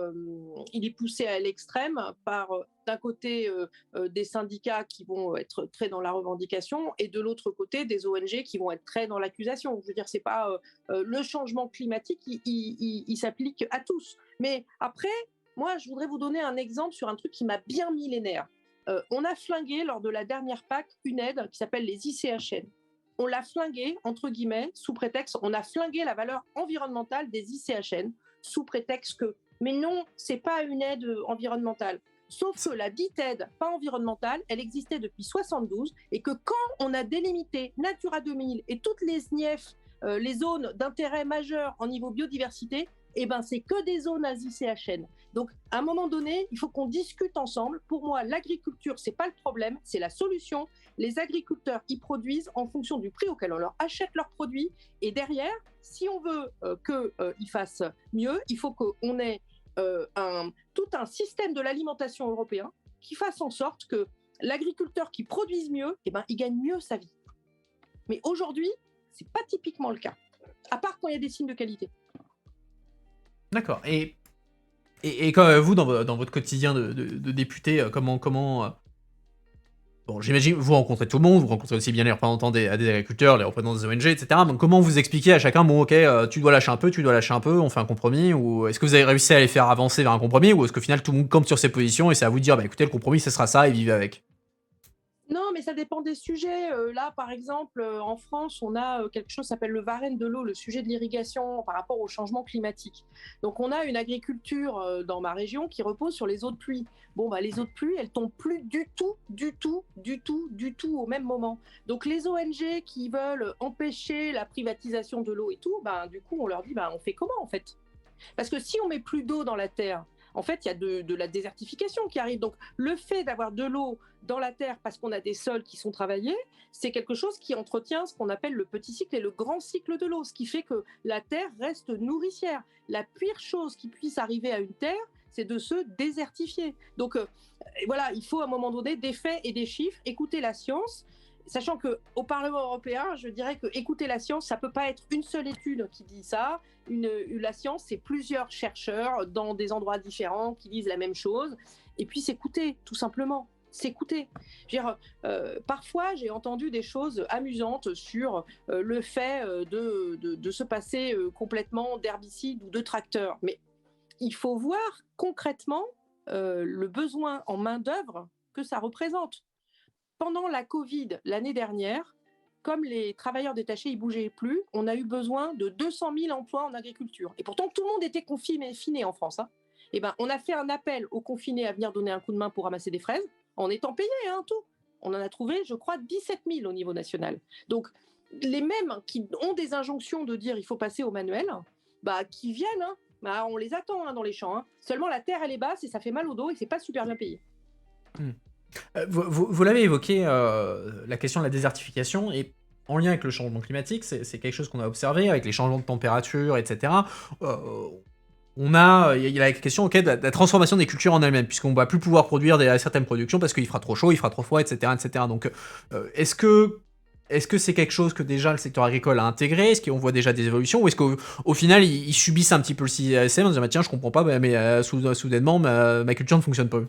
il est poussé à l'extrême par d'un côté des syndicats qui vont être très dans la revendication et de l'autre côté des ONG qui vont être très dans l'accusation. Je veux dire, c'est pas le changement climatique, il s'applique à tous. Mais après, moi, je voudrais vous donner un exemple sur un truc qui m'a bien mis les nerfs. On a flingué, lors de la dernière PAC, une aide qui s'appelle les ICHN. On l'a flingué, entre guillemets, sous prétexte, on a flingué la valeur environnementale des ICHN, sous prétexte que, mais non, c'est pas une aide environnementale. Sauf que la dite aide pas environnementale, elle existait depuis 1972, et que quand on a délimité Natura 2000 et toutes les SNIEF, les zones d'intérêt majeur en niveau biodiversité, eh ben, c'est que des zones à ICHN. Donc, à un moment donné, il faut qu'on discute ensemble. Pour moi, l'agriculture, c'est pas le problème, c'est la solution. Les agriculteurs, ils produisent en fonction du prix auquel on leur achète leurs produits. Et derrière, si on veut qu'ils fassent mieux, il faut qu'on ait tout un système de l'alimentation européen qui fasse en sorte que l'agriculteur qui produise mieux, eh ben, il gagne mieux sa vie. Mais aujourd'hui, c'est pas typiquement le cas, à part quand il y a des signes de qualité. D'accord. Et quand vous, dans votre quotidien de député, comment bon, j'imagine, vous rencontrez tout le monde, vous rencontrez aussi bien les représentants des agriculteurs, les représentants des ONG, etc. Donc comment vous expliquez à chacun, bon ok, tu dois lâcher un peu, on fait un compromis, ou est-ce que vous avez réussi à les faire avancer vers un compromis, ou est-ce qu'au final tout le monde campe sur ses positions et c'est à vous de dire, bah écoutez, le compromis ce sera ça et vivez avec? Non, mais ça dépend des sujets. Là, par exemple, en France, on a quelque chose qui s'appelle le Varenne de l'eau, le sujet de l'irrigation par rapport au changement climatique. Donc, on a une agriculture dans ma région qui repose sur les eaux de pluie. Bon, bah, les eaux de pluie, elles tombent plus du tout au même moment. Donc, les ONG qui veulent empêcher la privatisation de l'eau et tout, bah, du coup, on leur dit, bah, on fait comment en fait? Parce que si on met plus d'eau dans la terre, en fait, il y a de la désertification qui arrive. Donc, le fait d'avoir de l'eau dans la terre parce qu'on a des sols qui sont travaillés, c'est quelque chose qui entretient ce qu'on appelle le petit cycle et le grand cycle de l'eau, ce qui fait que la terre reste nourricière. La pire chose qui puisse arriver à une terre, c'est de se désertifier. Donc, voilà, il faut à un moment donné des faits et des chiffres, écouter la science. Sachant qu'au Parlement européen, je dirais que écouter la science, ça ne peut pas être une seule étude qui dit ça. La science, c'est plusieurs chercheurs dans des endroits différents qui disent la même chose. Et puis s'écouter, tout simplement. S'écouter. Parfois, j'ai entendu des choses amusantes sur le fait de se passer complètement d'herbicides ou de tracteurs. Mais il faut voir concrètement le besoin en main-d'œuvre que ça représente. Pendant la Covid l'année dernière, comme les travailleurs détachés ne bougeaient plus, on a eu besoin de 200 000 emplois en agriculture. Et pourtant, tout le monde était confiné en France. Hein. Et ben, on a fait un appel aux confinés à venir donner un coup de main pour ramasser des fraises, en étant payés, hein, tout. On en a trouvé, je crois, 17 000 au niveau national. Donc, les mêmes qui ont des injonctions de dire il faut passer au manuel, bah, qui viennent, hein, bah, on les attend hein, dans les champs. Hein. Seulement, la terre, elle est basse et ça fait mal au dos et c'est pas super bien payé. Vous l'avez évoqué, la question de la désertification, et en lien avec le changement climatique, c'est quelque chose qu'on a observé avec les changements de température, etc. Il y a la question de la transformation des cultures en elles-mêmes, puisqu'on ne va plus pouvoir produire certaines productions parce qu'il fera trop chaud, il fera trop froid, etc. etc. Donc, est-ce que c'est quelque chose que déjà le secteur agricole a intégré? Est-ce qu'on voit déjà des évolutions? Ou est-ce qu'au final, ils subissent un petit peu le CSM en disant tiens, je comprends pas, mais soudainement, ma culture ne fonctionne pas?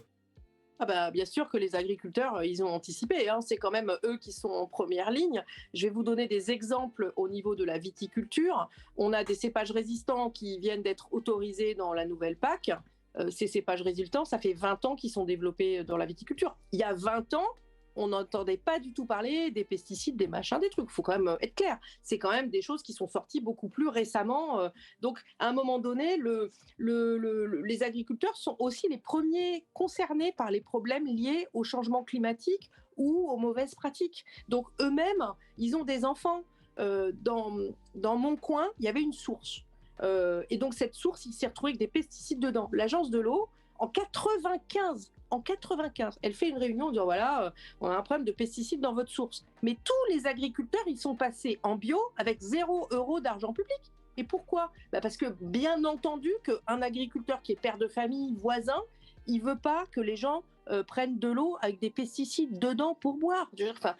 Ah bah, bien sûr que les agriculteurs, ils ont anticipé. Hein. C'est quand même eux qui sont en première ligne. Je vais vous donner des exemples au niveau de la viticulture. On a des cépages résistants qui viennent d'être autorisés dans la nouvelle PAC. Ces cépages résistants, ça fait 20 ans qu'ils sont développés dans la viticulture. Il y a 20 ans, on n'entendait pas du tout parler des pesticides, des machins, des trucs. Il faut quand même être clair. C'est quand même des choses qui sont sorties beaucoup plus récemment. Donc, à un moment donné, les agriculteurs sont aussi les premiers concernés par les problèmes liés au changement climatique ou aux mauvaises pratiques. Donc, eux-mêmes, ils ont des enfants. Dans mon coin, il y avait une source. Et donc, cette source, il s'est retrouvé avec des pesticides dedans. L'agence de l'eau, en 95, elle fait une réunion en disant voilà, on a un problème de pesticides dans votre source. Mais tous les agriculteurs, ils sont passés en bio avec 0 € d'argent public. Et pourquoi? Parce que bien entendu qu'un agriculteur qui est père de famille, voisin, il veut pas que les gens prennent de l'eau avec des pesticides dedans pour boire. Enfin,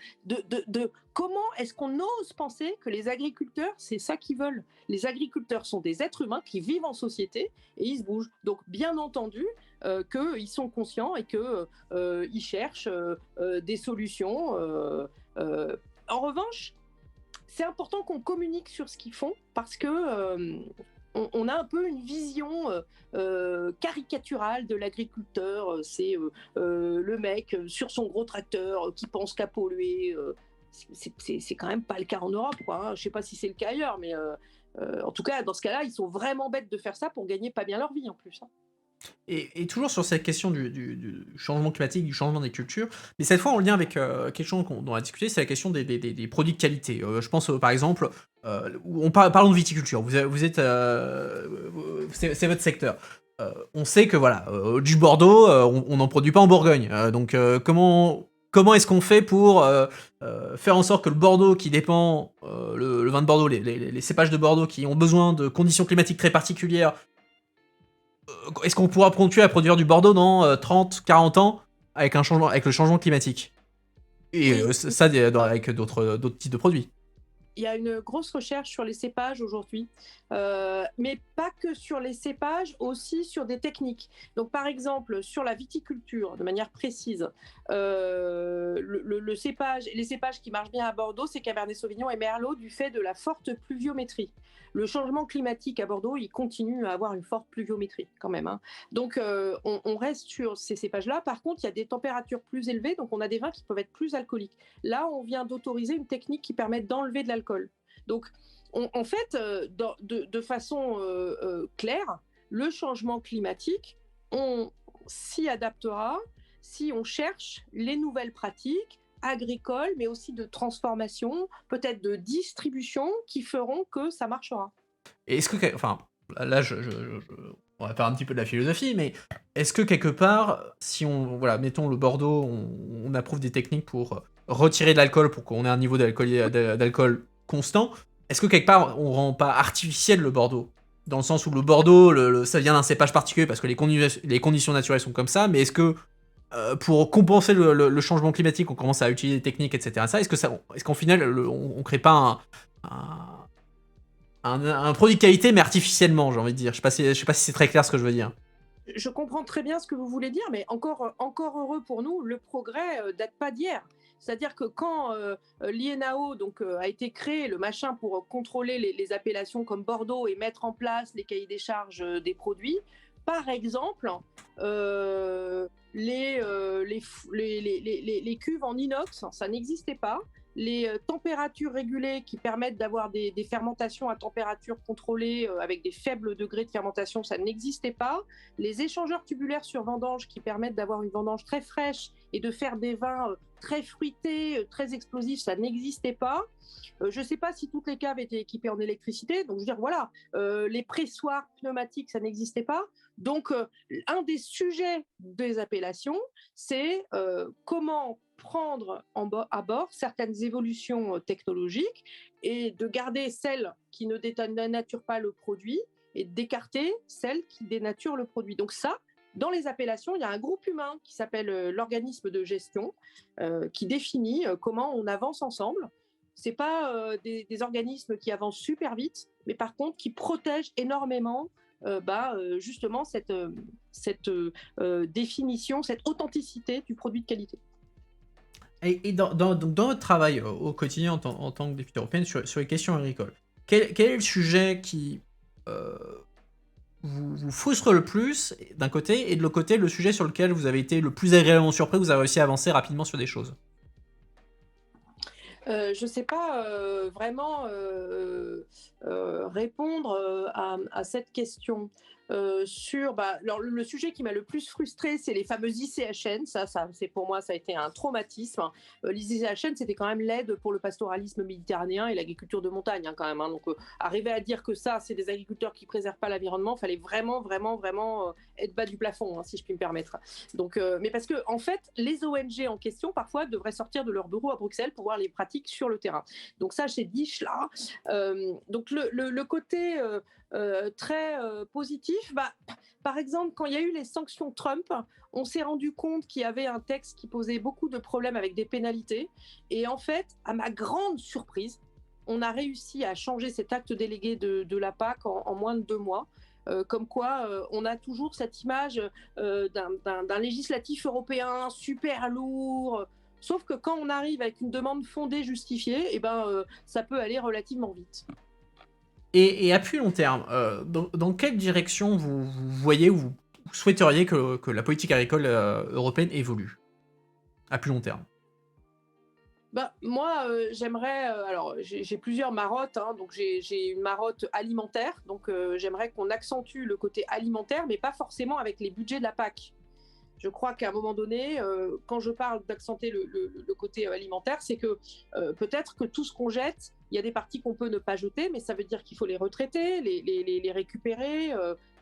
comment est-ce qu'on ose penser que les agriculteurs, c'est ça qu'ils veulent? Les agriculteurs sont des êtres humains qui vivent en société et ils se bougent. Donc, bien entendu, qu'ils sont conscients et qu'ils cherchent des solutions. En revanche, c'est important qu'on communique sur ce qu'ils font parce que on a un peu une vision caricaturale de l'agriculteur. C'est le mec sur son gros tracteur qui pense qu'à polluer. C'est quand même pas le cas en Europe, quoi. Hein. Je sais pas si c'est le cas ailleurs, mais en tout cas, dans ce cas-là, ils sont vraiment bêtes de faire ça pour gagner pas bien leur vie en plus. Hein. Et toujours sur cette question du changement climatique, du changement des cultures, mais cette fois en lien avec quelque chose dont on a discuté, c'est la question des produits de qualité. Je pense par exemple, parlons de viticulture, c'est votre secteur. On sait que voilà, du Bordeaux, on n'en produit pas en Bourgogne. Donc comment est-ce qu'on fait pour faire en sorte que le Bordeaux qui dépend, le vin de Bordeaux, les cépages de Bordeaux qui ont besoin de conditions climatiques très particulières, est-ce qu'on pourra continuer à produire du Bordeaux dans 30, 40 ans avec le changement climatique? Et Oui. ça, avec d'autres types de produits. il y a une grosse recherche sur les cépages aujourd'hui, mais pas que sur les cépages, aussi sur des techniques. Donc, par exemple, sur la viticulture, de manière précise, le cépage, les cépages qui marchent bien à Bordeaux, c'est Cabernet Sauvignon et Merlot, du fait de la forte pluviométrie. Le changement climatique à Bordeaux, il continue à avoir une forte pluviométrie quand même, hein. Donc, on reste sur ces cépages-là. Par contre, il y a des températures plus élevées, donc on a des vins qui peuvent être plus alcooliques. Là, on vient d'autoriser une technique qui permet d'enlever de l'alcool. Donc, en fait, de façon claire, le changement climatique, on s'y adaptera si on cherche les nouvelles pratiques agricoles, mais aussi de transformation, peut-être de distribution, qui feront que ça marchera. Et est-ce que, enfin, là, on va faire un petit peu de la philosophie, mais est-ce que quelque part, si on, voilà, mettons le Bordeaux, on approuve des techniques pour retirer de l'alcool, pour qu'on ait un niveau d'alcool constant, est-ce que quelque part, on rend pas artificiel le Bordeaux? Dans le sens où le Bordeaux, ça vient d'un cépage particulier parce que les conditions naturelles sont comme ça, mais est-ce que pour compenser le changement climatique, on commence à utiliser des techniques, etc. Ça, est-ce qu'en final, on crée pas un, un produit de qualité, mais artificiellement, j'ai envie de dire. Je sais pas si c'est très clair ce que je veux dire. Je comprends très bien ce que vous voulez dire, mais encore heureux pour nous, le progrès date pas d'hier. C'est-à-dire que quand l'INAO a été créé, le machin pour contrôler les appellations comme Bordeaux et mettre en place les cahiers des charges des produits, par exemple, les cuves en inox, ça n'existait pas. Les températures régulées qui permettent d'avoir des fermentations à température contrôlée avec des faibles degrés de fermentation, ça n'existait pas. Les échangeurs tubulaires sur vendange qui permettent d'avoir une vendange très fraîche et de faire des vins très fruités, très explosifs, ça n'existait pas. Je ne sais pas si toutes les caves étaient équipées en électricité, donc je veux dire, voilà, les pressoirs pneumatiques, ça n'existait pas. Donc, un des sujets des appellations, c'est comment prendre à bord certaines évolutions technologiques et de garder celles qui ne dénaturent pas le produit et d'écarter celles qui dénaturent le produit. Donc ça, dans les appellations, il y a un groupe humain qui s'appelle l'organisme de gestion qui définit comment on avance ensemble. Ce n'est pas des organismes qui avancent super vite, mais par contre qui protègent énormément justement cette définition, cette authenticité du produit de qualité. Et donc dans votre travail au quotidien en tant que députée européenne sur les questions agricoles, quel est le sujet qui euh, vous frustre le plus d'un côté, et de l'autre côté, le sujet sur lequel vous avez été le plus agréablement surpris, vous avez réussi à avancer rapidement sur des choses? Je ne sais pas vraiment répondre à cette question. Alors, le sujet qui m'a le plus frustré, c'est les fameux ICHN. Ça, c'est pour moi, ça a été un traumatisme. Les ICHN, c'était quand même l'aide pour le pastoralisme méditerranéen et l'agriculture de montagne, hein, quand même, hein. Donc, arriver à dire que ça, c'est des agriculteurs qui préservent pas l'environnement, fallait vraiment, vraiment, vraiment être bas du plafond, hein, si je puis me permettre. Donc, mais parce que en fait, les ONG en question parfois devraient sortir de leur bureau à Bruxelles pour voir les pratiques sur le terrain. Donc ça, j'ai dit là. Donc le côté très positif, par exemple, quand il y a eu les sanctions Trump, on s'est rendu compte qu'il y avait un texte qui posait beaucoup de problèmes avec des pénalités. Et en fait, à ma grande surprise, on a réussi à changer cet acte délégué de la PAC en moins de 2 mois. Comme quoi, on a toujours cette image d'un législatif européen super lourd. Sauf que quand on arrive avec une demande fondée, justifiée, ça peut aller relativement vite. Et à plus long terme, dans quelle direction vous voyez ou vous souhaiteriez que la politique agricole européenne évolue? À plus long terme. Moi, j'aimerais. Alors, j'ai plusieurs marottes, hein, donc j'ai une marotte alimentaire. Donc, j'aimerais qu'on accentue le côté alimentaire, mais pas forcément avec les budgets de la PAC. Je crois qu'à un moment donné, quand je parle d'accenter le côté alimentaire, c'est que peut-être que tout ce qu'on jette, il y a des parties qu'on peut ne pas jeter, mais ça veut dire qu'il faut les retraiter, les récupérer,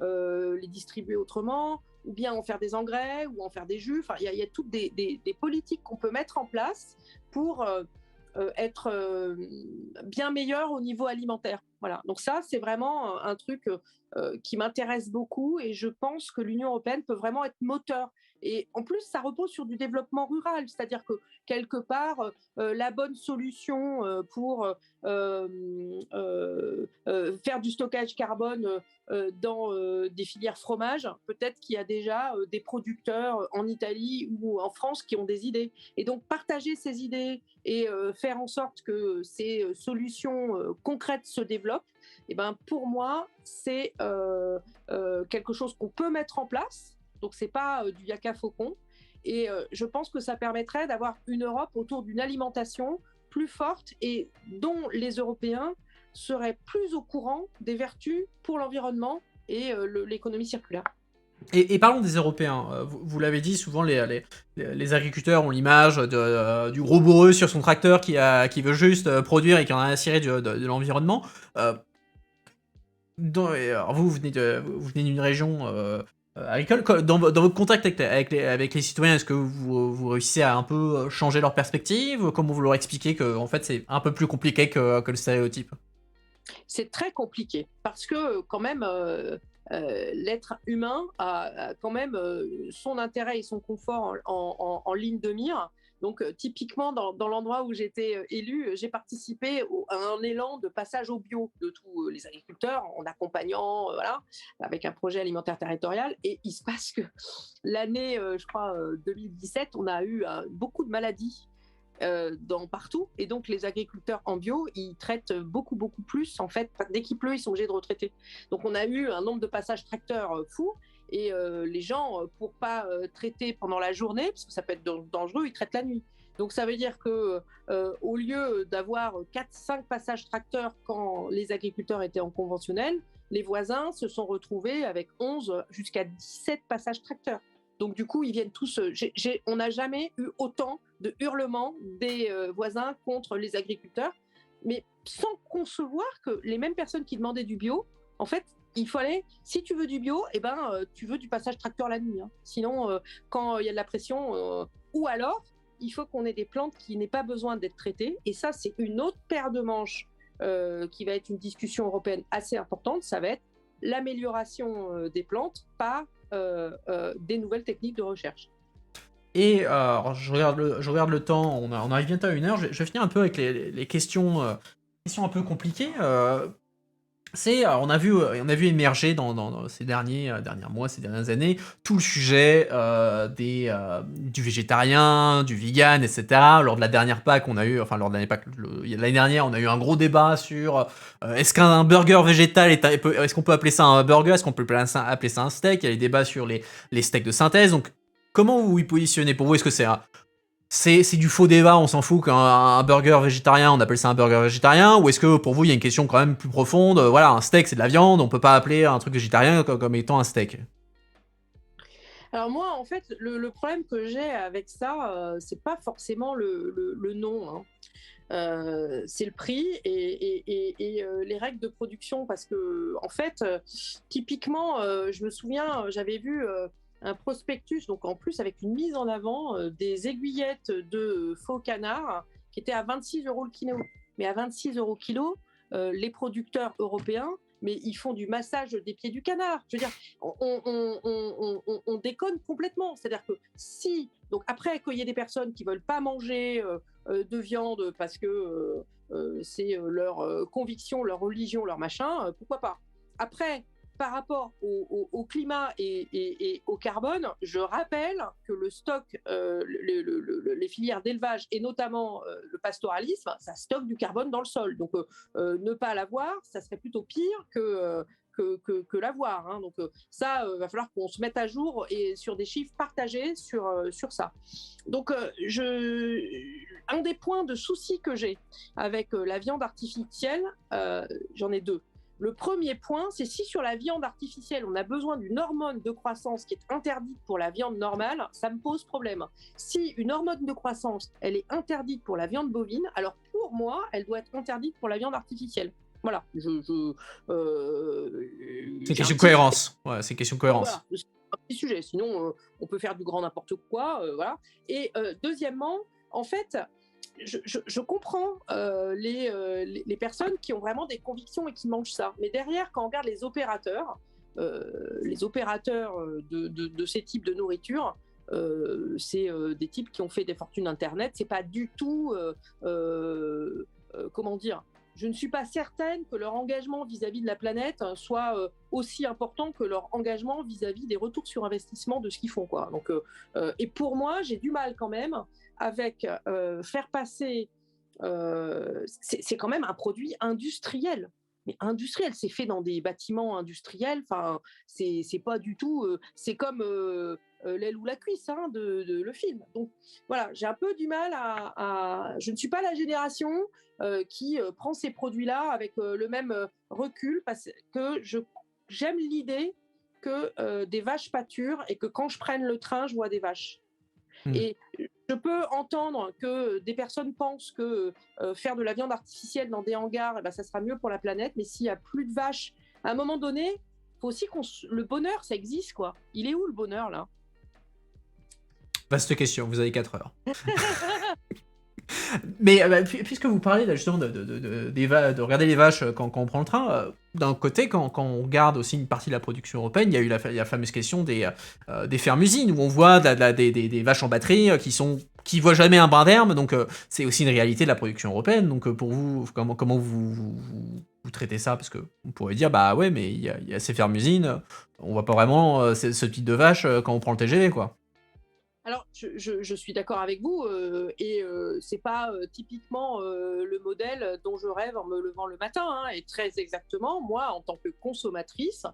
les distribuer autrement, ou bien en faire des engrais, ou en faire des jus. Enfin, il y a toutes des politiques qu'on peut mettre en place pour être bien meilleur au niveau alimentaire. Voilà. Donc ça, c'est vraiment un truc qui m'intéresse beaucoup, et je pense que l'Union européenne peut vraiment être moteur. Et en plus, ça repose sur du développement rural, c'est-à-dire que quelque part, la bonne solution pour faire du stockage carbone dans des filières fromage, peut-être qu'il y a déjà des producteurs en Italie ou en France qui ont des idées. Et donc, partager ces idées et faire en sorte que ces solutions concrètes se développent, et ben, pour moi, c'est quelque chose qu'on peut mettre en place. Donc, c'est pas du yaka faucon. Et je pense que ça permettrait d'avoir une Europe autour d'une alimentation plus forte et dont les Européens seraient plus au courant des vertus pour l'environnement et l'économie circulaire. Et parlons des Européens. Vous l'avez dit, souvent les agriculteurs ont l'image du gros bourreux sur son tracteur qui veut juste produire et qui en a à cirer de l'environnement. Alors vous venez d'une région agricole. Dans votre contact avec les citoyens, est-ce que vous réussissez à un peu changer leur perspective? Comment vous leur expliquez que en fait, c'est un peu plus compliqué que le stéréotype? C'est très compliqué parce que quand même, l'être humain a quand même son intérêt et son confort en ligne de mire. Donc, typiquement, dans l'endroit où j'étais élue, j'ai participé à un élan de passage au bio de tous les agriculteurs en accompagnant, voilà, avec un projet alimentaire territorial. Et il se passe que l'année, je crois, 2017, on a eu beaucoup de maladies partout. Et donc, les agriculteurs en bio, ils traitent beaucoup plus. En fait, dès qu'il pleut, ils sont obligés de retraiter. Donc, on a eu un nombre de passages tracteurs fou. Et les gens, pour pas traiter pendant la journée, parce que ça peut être dangereux, ils traitent la nuit. Donc, ça veut dire que au lieu d'avoir 4-5 passages tracteurs quand les agriculteurs étaient en conventionnel, les voisins se sont retrouvés avec 11 jusqu'à 17 passages tracteurs. Donc, du coup, ils viennent tous. On n'a jamais eu autant de hurlements des voisins contre les agriculteurs, mais sans concevoir que les mêmes personnes qui demandaient du bio, en fait, il fallait, si tu veux du bio, eh ben, tu veux du passage tracteur la nuit. Hein. Sinon, quand il y a de la pression, ou alors, il faut qu'on ait des plantes qui n'aient pas besoin d'être traitées. Et ça, c'est une autre paire de manches qui va être une discussion européenne assez importante. Ça va être l'amélioration des plantes par des nouvelles techniques de recherche. Et alors, je regarde le temps, on arrive bientôt à 1 heure. Je vais finir un peu avec les questions un peu compliquées. On a vu émerger dans ces derniers mois, ces dernières années, tout le sujet du végétarien, du vegan, etc. Lors de la dernière Pâques, on a eu, enfin lors de l'année Pâques, l'année dernière, on a eu un gros débat sur est-ce qu'un burger végétal est-ce qu'on peut appeler ça un burger, est-ce qu'on peut appeler ça un steak. Il y a les débats sur les steaks de synthèse. Donc, comment vous vous y positionnez? Pour vous, est-ce que c'est du faux débat, on s'en fout qu'un burger végétarien, on appelle ça un burger végétarien, ou est-ce que pour vous il y a une question quand même plus profonde? Voilà, un steak c'est de la viande, on peut pas appeler un truc végétarien comme étant un steak. Alors moi, en fait, le problème que j'ai avec ça, c'est pas forcément le nom, hein. C'est le prix et les règles de production, parce que en fait, typiquement, je me souviens, j'avais vu un prospectus, donc en plus avec une mise en avant des aiguillettes de faux canard qui étaient à 26 € le kilo. Mais à 26 € le kilo, les producteurs européens, mais ils font du massage des pieds du canard. Je veux dire, on déconne complètement. C'est-à-dire que si, donc après, qu'il y ait des personnes qui veulent pas manger de viande parce que c'est leur conviction, leur religion, leur machin, pourquoi pas. Après, par rapport au climat et au carbone, je rappelle que le stock, les filières d'élevage et notamment le pastoralisme, ça stocke du carbone dans le sol. Donc, ne pas l'avoir, ça serait plutôt pire que l'avoir. Hein. Donc, ça, va falloir qu'on se mette à jour et sur des chiffres partagés sur ça. Donc, un des points de souci que j'ai avec la viande artificielle, j'en ai deux. Le premier point, c'est si sur la viande artificielle, on a besoin d'une hormone de croissance qui est interdite pour la viande normale, ça me pose problème. Si une hormone de croissance, elle est interdite pour la viande bovine, alors pour moi, elle doit être interdite pour la viande artificielle. Voilà. C'est une question de cohérence. Ouais, c'est une question de cohérence. Voilà, c'est un petit sujet. Sinon, on peut faire du grand n'importe quoi. Voilà. Et deuxièmement, en fait, je comprends les personnes qui ont vraiment des convictions et qui mangent ça. Mais derrière, quand on regarde les opérateurs de ces types de nourriture, c'est des types qui ont fait des fortunes Internet. C'est pas du tout, comment dire, je ne suis pas certaine que leur engagement vis-à-vis de la planète soit aussi important que leur engagement vis-à-vis des retours sur investissement de ce qu'ils font, quoi. Donc, et pour moi, j'ai du mal quand même avec faire passer. C'est quand même un produit industriel. Mais industriel, c'est fait dans des bâtiments industriels. Enfin, c'est pas du tout. C'est comme l'aile ou la cuisse, hein, de le film. Donc voilà, j'ai un peu du mal je ne suis pas la génération qui prend ces produits-là avec le même recul parce que j'aime l'idée que des vaches pâturent et que quand je prenne le train, je vois des vaches. Et je peux entendre que des personnes pensent que faire de la viande artificielle dans des hangars, eh ben, ça sera mieux pour la planète. Mais s'il n'y a plus de vaches, à un moment donné, il faut aussi le bonheur, ça existe, quoi. Il est où le bonheur, là? Vaste question, vous avez 4 heures. Mais puisque vous parlez là, justement de regarder les vaches quand on prend le train, d'un côté, quand on regarde aussi une partie de la production européenne, il y a eu la fameuse question des fermes-usines, où on voit des vaches en batterie qui voient jamais un brin d'herbe, donc c'est aussi une réalité de la production européenne. Donc pour vous, comment vous traitez ça? Parce que on pourrait dire, bah ouais, mais il y a ces fermes-usines, on voit pas vraiment ce type de vache quand on prend le TGV, quoi. Alors, je suis d'accord avec vous, et c'est pas typiquement le modèle dont je rêve en me levant le matin, hein, et très exactement, moi, en tant que consommatrice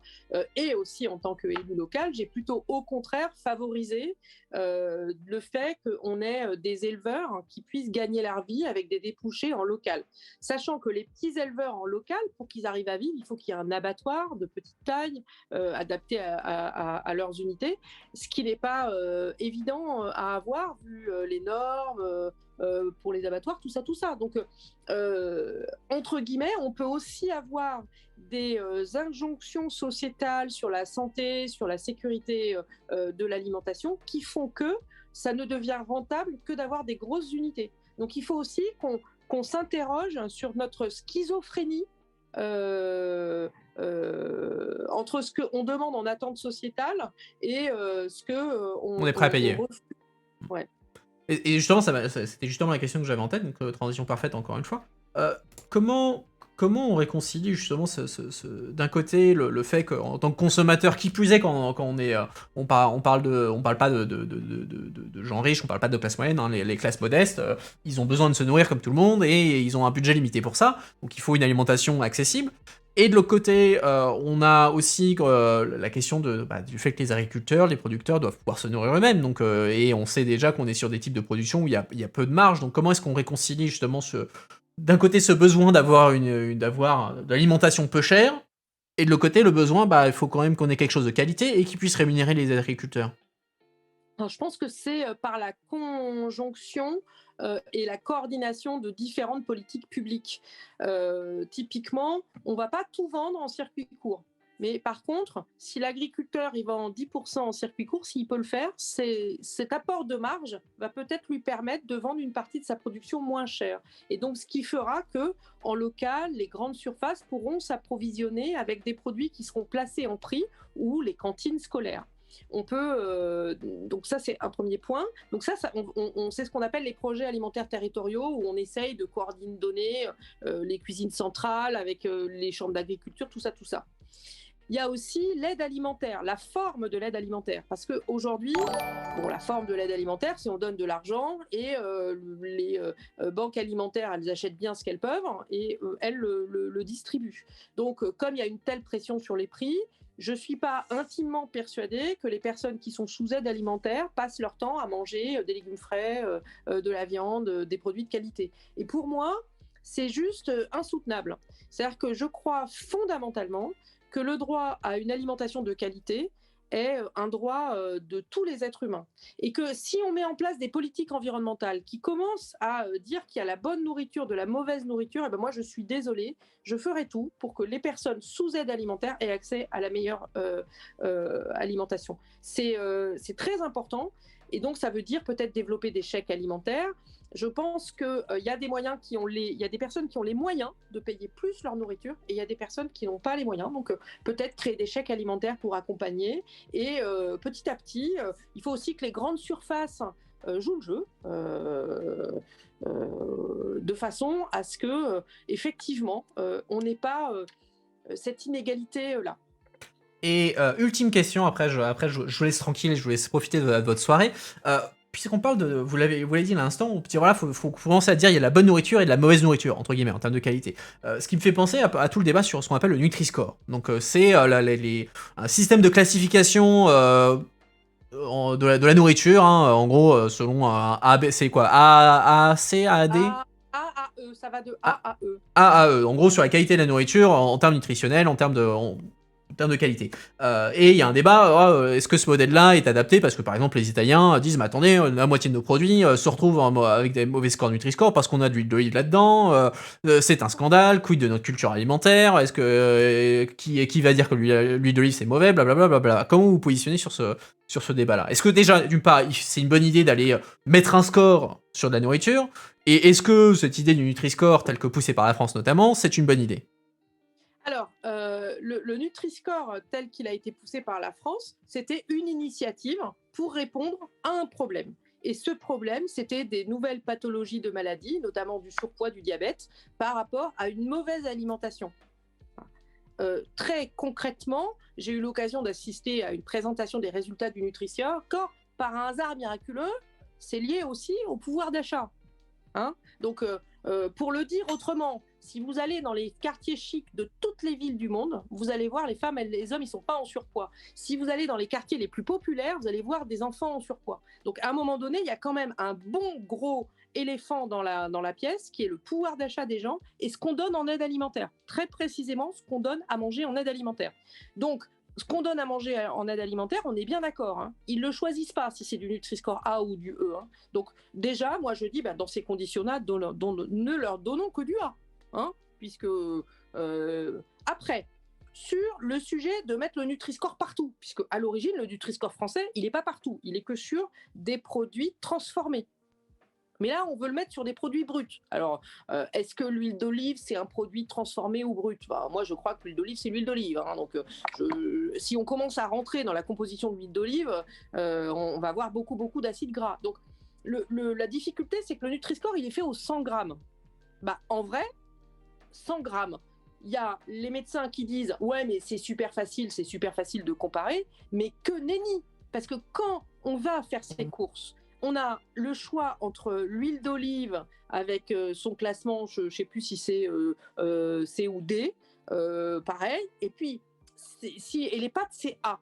et aussi en tant qu'élue locale, j'ai plutôt au contraire favorisé le fait qu'on ait des éleveurs qui puissent gagner leur vie avec des débouchés en local. Sachant que les petits éleveurs en local, pour qu'ils arrivent à vivre, il faut qu'il y ait un abattoir de petite taille adapté à leurs unités, ce qui n'est pas évident à avoir vu les normes pour les abattoirs, tout ça. Donc, entre guillemets, on peut aussi avoir des injonctions sociétales sur la santé, sur la sécurité de l'alimentation qui font que ça ne devient rentable que d'avoir des grosses unités. Donc, il faut aussi qu'on s'interroge sur notre schizophrénie entre ce qu'on demande en attente sociétale et ce que On est prêt à payer. Ouais. Et justement, c'était justement la question que j'avais en tête, donc transition parfaite encore une fois. Euh, comment, comment on réconcilie justement d'un côté le fait qu'en tant que consommateur, qui plus est quand on est, on parle pas de gens riches, on parle pas de classe moyenne, hein, les classes modestes, ils ont besoin de se nourrir comme tout le monde et ils ont un budget limité pour ça, donc il faut une alimentation accessible. Et de l'autre côté, on a aussi la question du fait que les agriculteurs, les producteurs doivent pouvoir se nourrir eux-mêmes. Donc, et on sait déjà qu'on est sur des types de production où il y a peu de marge. Donc comment est-ce qu'on réconcilie justement d'un côté ce besoin d'avoir de l'alimentation peu chère, et de l'autre côté le besoin, il faut quand même qu'on ait quelque chose de qualité et qui puisse rémunérer les agriculteurs. Alors, je pense que c'est par la conjonction et la coordination de différentes politiques publiques. Typiquement, on ne va pas tout vendre en circuit court. Mais par contre, si l'agriculteur il vend 10% en circuit court, s'il peut le faire, cet apport de marge va peut-être lui permettre de vendre une partie de sa production moins chère. Et donc, ce qui fera que, en local, les grandes surfaces pourront s'approvisionner avec des produits qui seront placés en prix ou les cantines scolaires. On peut, donc ça c'est un premier point. Donc on sait ce qu'on appelle les projets alimentaires territoriaux où on essaye de coordonner les cuisines centrales avec les chambres d'agriculture, tout ça. Il y a aussi l'aide alimentaire, la forme de l'aide alimentaire. Parce qu'aujourd'hui, la forme de l'aide alimentaire, c'est on donne de l'argent et les banques alimentaires, elles achètent bien ce qu'elles peuvent et elles le distribuent. Donc, comme il y a une telle pression sur les prix, je ne suis pas intimement persuadée que les personnes qui sont sous aide alimentaire passent leur temps à manger des légumes frais, de la viande, des produits de qualité. Et pour moi, c'est juste insoutenable. C'est-à-dire que je crois fondamentalement que le droit à une alimentation de qualité est un droit de tous les êtres humains. Et que si on met en place des politiques environnementales qui commencent à dire qu'il y a la bonne nourriture de la mauvaise nourriture, et ben moi je suis désolée, je ferai tout pour que les personnes sous aide alimentaire aient accès à la meilleure alimentation. C'est très important. Et donc, ça veut dire peut-être développer des chèques alimentaires, Je pense qu'il y a des moyens il y a des personnes qui ont les moyens de payer plus leur nourriture et il y a des personnes qui n'ont pas les moyens. Donc peut-être créer des chèques alimentaires pour accompagner. Et petit à petit, il faut aussi que les grandes surfaces jouent le jeu de façon à ce que effectivement on n'ait pas cette inégalité là. Et ultime question, je vous laisse tranquille et je vous laisse profiter de votre soirée. Puisqu'on parle de, vous l'avez dit à l'instant, on peut dire voilà, faut commencer à dire il y a de la bonne nourriture et de la mauvaise nourriture entre guillemets en termes de qualité. Ce qui me fait penser à tout le débat sur ce qu'on appelle le Nutri-Score. Donc c'est un système de classification de la nourriture, hein, en gros selon A, B, c'est quoi A, C, A, D A à E, ça va de A, A à E. A à E. En gros sur la qualité de la nourriture en termes nutritionnels, en termes de qualité. Et il y a un débat, est-ce que ce modèle-là est adapté parce que par exemple les Italiens disent mais attendez, la moitié de nos produits se retrouvent avec des mauvais scores Nutri-Score parce qu'on a de l'huile d'olive là-dedans, c'est un scandale, quid de notre culture alimentaire, est-ce que qui va dire que l'huile d'olive c'est mauvais, blablabla. Bla. Comment vous vous positionnez sur ce débat-là? Est-ce que déjà, d'une part, c'est une bonne idée d'aller mettre un score sur de la nourriture, et est-ce que cette idée du Nutri-Score, telle que poussée par la France notamment, c'est une bonne idée? Alors, le Nutri-Score tel qu'il a été poussé par la France, c'était une initiative pour répondre à un problème. Et ce problème, c'était des nouvelles pathologies de maladies, notamment du surpoids, du diabète, par rapport à une mauvaise alimentation. Très concrètement, j'ai eu l'occasion d'assister à une présentation des résultats du Nutri-Score. Par un hasard miraculeux, c'est lié aussi au pouvoir d'achat. Hein, donc, pour le dire autrement, si vous allez dans les quartiers chics de toutes les villes du monde, vous allez voir les femmes et les hommes, ils ne sont pas en surpoids. Si vous allez dans les quartiers les plus populaires, vous allez voir des enfants en surpoids. Donc à un moment donné, il y a quand même un bon gros éléphant dans la pièce, qui est le pouvoir d'achat des gens et ce qu'on donne en aide alimentaire. Très précisément, ce qu'on donne à manger en aide alimentaire. Donc, ce qu'on donne à manger en aide alimentaire, on est bien d'accord. Hein. Ils ne le choisissent pas si c'est du Nutri-Score A ou du E. Hein. Donc déjà, moi je dis, dans ces conditions-là, ne leur donnons que du A. Hein, puisque après, sur le sujet de mettre le Nutri-Score partout, puisque à l'origine, le Nutri-Score français, il n'est pas partout. Il est que sur des produits transformés. Mais là, on veut le mettre sur des produits bruts. Alors, est-ce que l'huile d'olive, c'est un produit transformé ou brut? Moi, je crois que l'huile d'olive, c'est l'huile d'olive. Hein. Donc, si on commence à rentrer dans la composition de l'huile d'olive, on va avoir beaucoup, beaucoup d'acides gras. Donc, la difficulté, c'est que le Nutri-Score, il est fait aux 100 grammes. En vrai, 100 grammes. Il y a les médecins qui disent « Ouais, mais c'est super facile de comparer », mais que nenni. Parce que quand on va faire ses courses, on a le choix entre l'huile d'olive avec son classement, je ne sais plus si c'est C ou D, pareil, et puis et les pâtes, c'est A.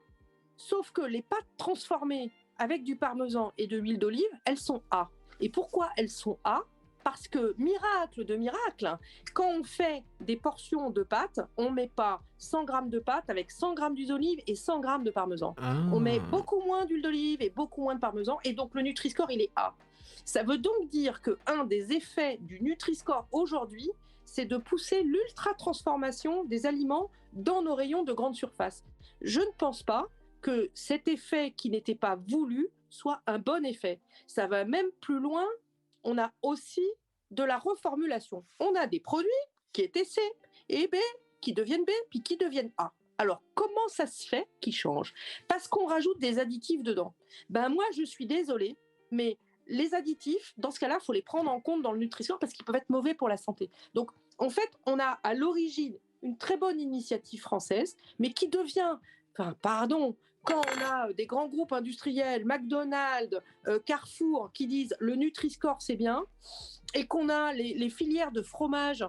Sauf que les pâtes transformées avec du parmesan et de l'huile d'olive, elles sont A. Et pourquoi elles sont A? Parce que, miracle de miracle, quand on fait des portions de pâtes, on ne met pas 100 grammes de pâtes avec 100 grammes d'huile d'olive et 100 grammes de parmesan. Ah. On met beaucoup moins d'huile d'olive et beaucoup moins de parmesan, et donc le Nutri-Score, il est A. Ça veut donc dire qu'un des effets du Nutri-Score aujourd'hui, c'est de pousser l'ultra-transformation des aliments dans nos rayons de grande surface. Je ne pense pas que cet effet qui n'était pas voulu soit un bon effet. Ça va même plus loin. On a aussi de la reformulation. On a des produits qui étaient C et B, qui deviennent B, puis qui deviennent A. Alors, comment ça se fait qu'ils changent? Parce qu'on rajoute des additifs dedans. Moi, je suis désolée, mais les additifs, dans ce cas-là, il faut les prendre en compte dans le Nutri-Score parce qu'ils peuvent être mauvais pour la santé. Donc, en fait, on a à l'origine une très bonne initiative française, mais qui devient, quand on a des grands groupes industriels, McDonald's, Carrefour, qui disent le Nutri-Score c'est bien, et qu'on a les filières de fromage,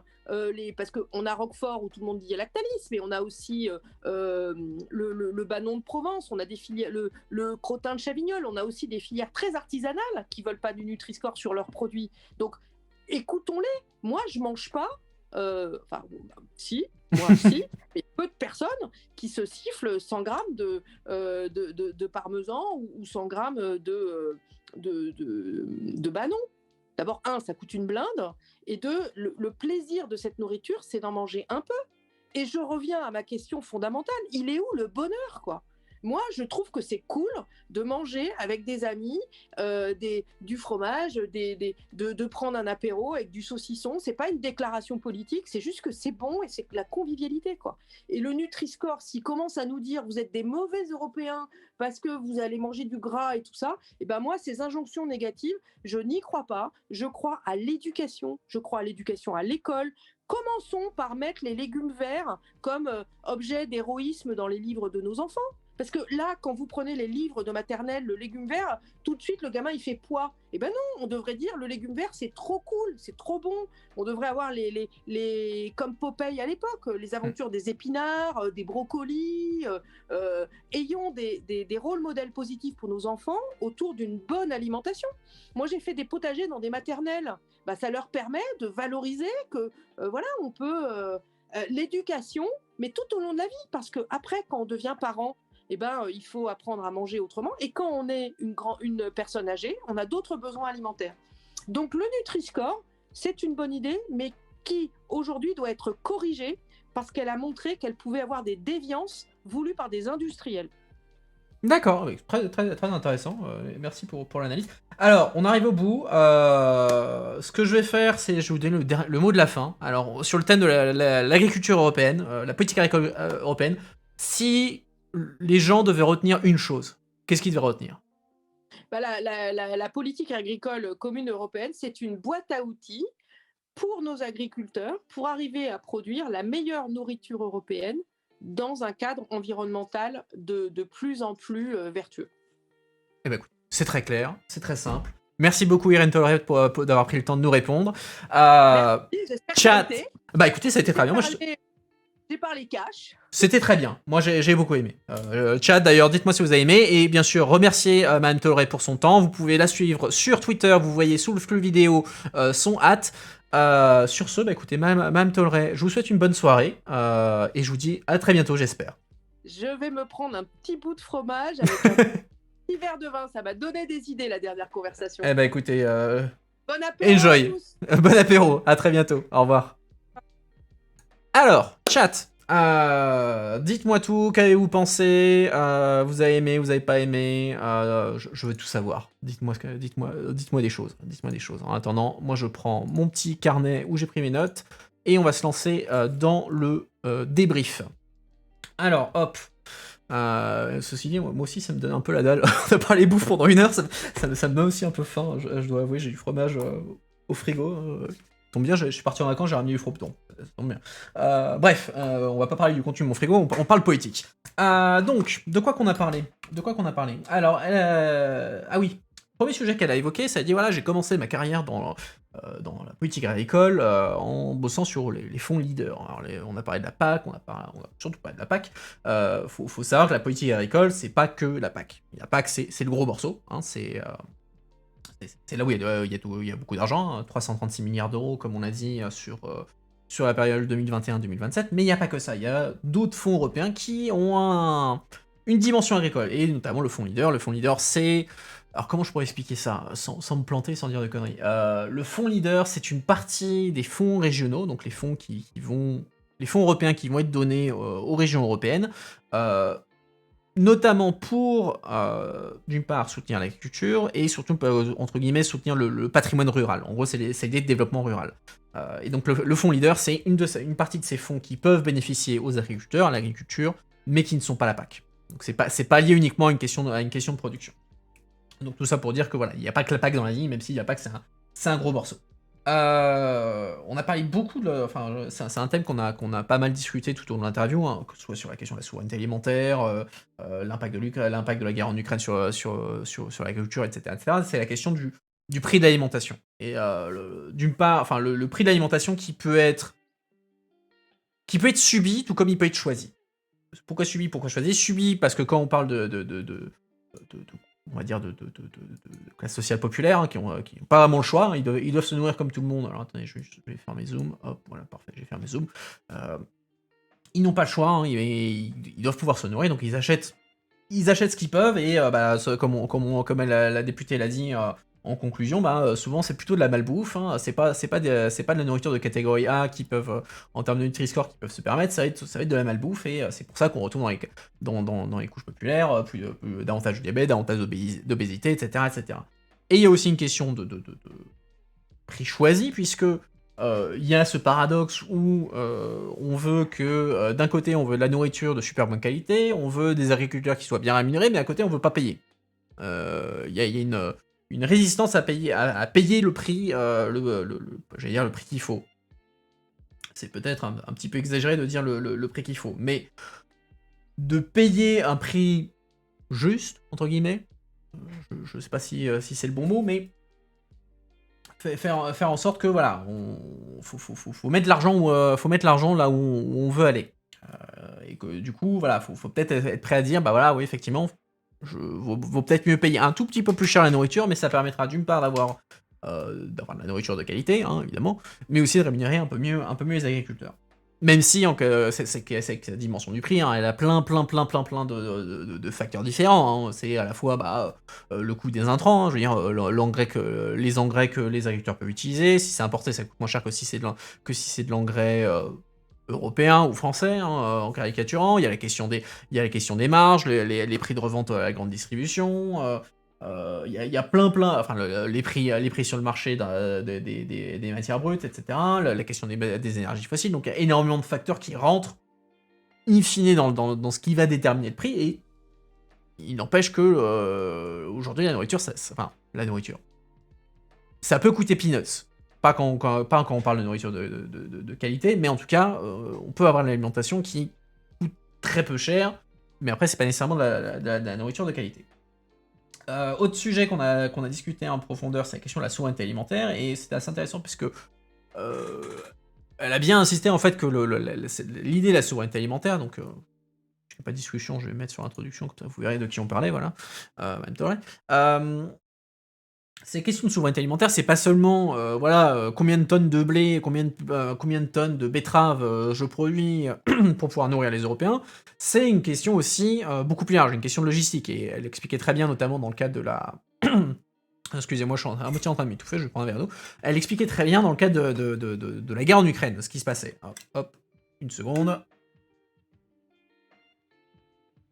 parce qu'on a Roquefort où tout le monde dit Lactalis, mais on a aussi le Banon de Provence, on a des filières, le Crottin de Chavignol, on a aussi des filières très artisanales qui ne veulent pas du Nutri-Score sur leurs produits. Donc, écoutons-les. Moi, je ne mange pas. Si, mais peu de personnes qui se sifflent 100 grammes de parmesan ou 100 grammes de Banon. D'abord, ça coûte une blinde, et deux, le plaisir de cette nourriture, c'est d'en manger un peu. Et je reviens à ma question fondamentale, il est où le bonheur, quoi? Moi, je trouve que c'est cool de manger avec des amis du fromage, de prendre un apéro avec du saucisson. C'est pas une déclaration politique, c'est juste que c'est bon et c'est la convivialité, quoi. Et le Nutri-Score, s'il commence à nous dire vous êtes des mauvais Européens parce que vous allez manger du gras et tout ça, et ben moi, ces injonctions négatives, je n'y crois pas. Je crois à l'éducation, je crois à l'éducation à l'école. Commençons par mettre les légumes verts comme objet d'héroïsme dans les livres de nos enfants. Parce que là, quand vous prenez les livres de maternelle, le légume vert, tout de suite, le gamin, il fait poids. Eh ben non, on devrait dire, le légume vert, c'est trop cool, c'est trop bon. On devrait avoir comme Popeye à l'époque, les aventures des épinards, des brocolis. Ayons des rôles modèles positifs pour nos enfants autour d'une bonne alimentation. Moi, j'ai fait des potagers dans des maternelles. Bah, ça leur permet de valoriser que, voilà, on peut... l'éducation, mais tout au long de la vie. Parce qu'après, quand on devient parent, eh ben, il faut apprendre à manger autrement. Et quand on est une personne âgée, on a d'autres besoins alimentaires. Donc le Nutri-Score, c'est une bonne idée, mais qui aujourd'hui doit être corrigée parce qu'elle a montré qu'elle pouvait avoir des déviances voulues par des industriels. D'accord, oui, très, très, très intéressant. Merci pour l'analyse. Alors, on arrive au bout. Ce que je vais faire, c'est je vais vous donner le mot de la fin. Alors, sur le thème de l'agriculture européenne, la politique agricole européenne, si les gens devaient retenir une chose, qu'est-ce qu'ils devaient retenir? Bah, la politique agricole commune européenne, c'est une boîte à outils pour nos agriculteurs pour arriver à produire la meilleure nourriture européenne dans un cadre environnemental de plus en plus vertueux. Eh ben écoute, c'est très clair, c'est très simple. Merci beaucoup Irène Toleret d'avoir pris le temps de nous répondre. Merci, j'espère que ça a Chat. été. Bah écoutez, ça a été très bien. J'ai parlé cash. C'était très bien. Moi, j'ai beaucoup aimé. Chat, d'ailleurs, dites-moi si vous avez aimé. Et bien sûr, remerciez Madame Toleret pour son temps. Vous pouvez la suivre sur Twitter. Vous voyez sous le flux vidéo son hâte. Sur ce, bah écoutez, Madame Toleret, je vous souhaite une bonne soirée. Et je vous dis à très bientôt, j'espère. Je vais me prendre un petit bout de fromage avec un petit verre de vin. Ça m'a donné des idées, la dernière conversation. Eh bah écoutez, bon apéro enjoy. À tous. Bon apéro. À très bientôt. Au revoir. Alors, chat. Dites-moi tout, qu'avez-vous pensé? Vous avez aimé, vous avez pas aimé? Je veux tout savoir. Dites-moi des choses. Dites-moi des choses. En attendant, moi je prends mon petit carnet où j'ai pris mes notes et on va se lancer dans le débrief. Alors, hop. Ceci dit, moi aussi ça me donne un peu la dalle. On a parlé bouffe pendant 1 heure, ça me donne aussi un peu faim. Je dois avouer, j'ai du fromage au frigo. Tombe bien, je suis parti en vacances, j'ai ramené du fromage. Tombe bien. Bref, on va pas parler du contenu de mon frigo, on parle politique. Donc, de quoi qu'on a parlé? Alors, ah oui, premier sujet qu'elle a évoqué, ça a dit voilà, j'ai commencé ma carrière dans la politique agricole en bossant sur les fonds leaders. Alors, on a parlé de la PAC, on a surtout parlé de la PAC. Faut savoir que la politique agricole, c'est pas que la PAC. La PAC, c'est le gros morceau, hein, c'est là où il y a beaucoup d'argent, 336 milliards d'euros, comme on a dit, sur la période 2021-2027, mais il n'y a pas que ça, il y a d'autres fonds européens qui ont une dimension agricole, et notamment le fonds leader. Le fonds leader, c'est... Alors comment je pourrais expliquer ça, sans me planter, sans dire de conneries? Le fonds leader, c'est une partie des fonds régionaux, donc les fonds européens qui vont être donnés aux régions européennes, notamment pour, d'une part, soutenir l'agriculture, et surtout, entre guillemets, soutenir le patrimoine rural. En gros, c'est l'idée de développement rural. Et donc, le fonds leader, c'est une partie de ces fonds qui peuvent bénéficier aux agriculteurs, à l'agriculture, mais qui ne sont pas la PAC. Donc, c'est pas lié uniquement à une question de production. Donc, tout ça pour dire que voilà, il n'y a pas que la PAC dans la vie, même si la PAC, c'est un gros morceau. On a parlé beaucoup enfin, c'est un thème qu'on a pas mal discuté tout au long de l'interview, hein, que ce soit sur la question de la souveraineté alimentaire, l'impact de la guerre en Ukraine sur l'agriculture, etc., etc. C'est la question du prix de l'alimentation. Et d'une part, enfin, le prix de l'alimentation qui peut être subi, tout comme il peut être choisi. Pourquoi subi, pourquoi choisi? Subi parce que quand on parle on va dire de classe sociale populaire, hein, qui ont pas vraiment le choix, hein, ils doivent se nourrir comme tout le monde. Alors attendez, je vais faire mes zooms, hop, voilà, parfait, j'ai fait mes zooms. Ils n'ont pas le choix, hein, ils doivent pouvoir se nourrir, donc ils achètent ce qu'ils peuvent, et comme la députée l'a dit, en conclusion, souvent c'est plutôt de la malbouffe, hein. C'est pas de la nourriture de catégorie A qui peuvent, en termes de Nutri-Score, qui peuvent se permettre, ça va être de la malbouffe et c'est pour ça qu'on retourne dans les couches populaires, davantage de diabète, davantage d'obésité, etc., etc. Et il y a aussi une question de prix choisi, puisque il y a ce paradoxe où on veut que, d'un côté, on veut de la nourriture de super bonne qualité, on veut des agriculteurs qui soient bien rémunérés, mais à côté, on veut pas payer. Il y a une résistance à payer le prix, j'allais dire le prix qu'il faut. C'est peut-être un petit peu exagéré de dire le prix qu'il faut, mais de payer un prix «juste» entre guillemets, je sais pas si c'est le bon mot, mais faire en sorte que voilà, faut mettre l'argent faut mettre l'argent là où on veut aller. Et que du coup, voilà, faut peut-être être prêt à dire, bah voilà, oui, effectivement, vaut peut-être mieux payer un tout petit peu plus cher la nourriture, mais ça permettra d'une part d'avoir de la nourriture de qualité, hein, évidemment, mais aussi de rémunérer un peu mieux les agriculteurs. Même si c'est que la dimension du prix, hein, elle a plein de facteurs différents, hein. C'est à la fois le coût des intrants, hein, je veux dire, les engrais que les agriculteurs peuvent utiliser. Si c'est importé, ça coûte moins cher que si c'est de l'engrais européen ou français, hein, en caricaturant. Il y a la question des marges, les prix de revente à la grande distribution. Il y a enfin les prix sur le marché des matières brutes, etc. La question des énergies fossiles. Donc il y a énormément de facteurs qui rentrent in fine dans ce qui va déterminer le prix, et il n'empêche que aujourd'hui la nourriture, ça peut coûter peanuts. Pas quand on parle de nourriture de qualité, mais en tout cas, on peut avoir de l'alimentation qui coûte très peu cher, mais après c'est pas nécessairement de la nourriture de qualité. Autre sujet qu'on a discuté en profondeur, c'est la question de la souveraineté alimentaire, et c'était assez intéressant puisque elle a bien insisté en fait que l'idée de la souveraineté alimentaire, donc je n'ai pas de discussion, je vais mettre sur l'introduction, comme ça vous verrez de qui on parlait, voilà, Madame Torre. Ces questions de souveraineté alimentaire, c'est pas seulement, combien de tonnes de blé, combien de tonnes de betteraves je produis pour pouvoir nourrir les Européens. C'est une question aussi beaucoup plus large, une question de logistique. Et elle expliquait très bien, notamment dans le cadre de la. Excusez-moi, je suis à moitié en train de m'étouffer, je vais prendre un verre d'eau. Elle expliquait très bien dans le cadre de la guerre en Ukraine, ce qui se passait. Hop, une seconde.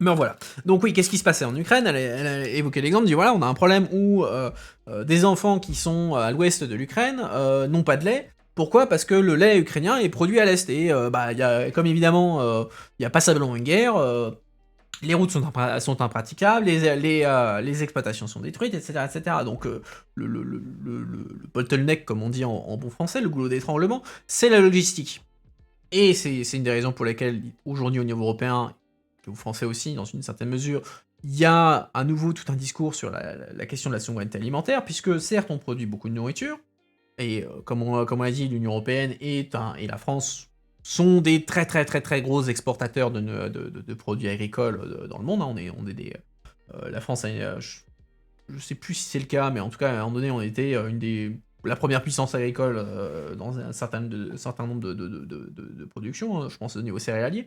Me revoilà. Donc oui, qu'est-ce qui se passait en Ukraine? Elle a évoqué l'exemple, dit voilà, on a un problème où des enfants qui sont à l'ouest de l'Ukraine n'ont pas de lait. Pourquoi? Parce que le lait ukrainien est produit à l'est. Et comme évidemment, il n'y a pas simplement une guerre, les routes sont impraticables, les exploitations sont détruites, etc. etc. Donc le bottleneck, comme on dit en bon français, le goulot d'étranglement, c'est la logistique. Et c'est une des raisons pour lesquelles, aujourd'hui, au niveau européen, et aux Français aussi, dans une certaine mesure, il y a à nouveau tout un discours sur la question de la souveraineté alimentaire, puisque certes, on produit beaucoup de nourriture, et comme on l'a dit, l'Union européenne et la France sont des très très très très gros exportateurs de produits agricoles dans le monde, hein. La France, je sais plus si c'est le cas, mais en tout cas, à un moment donné, on était la première puissance agricole dans un certain nombre de productions, hein, je pense au niveau céréalier.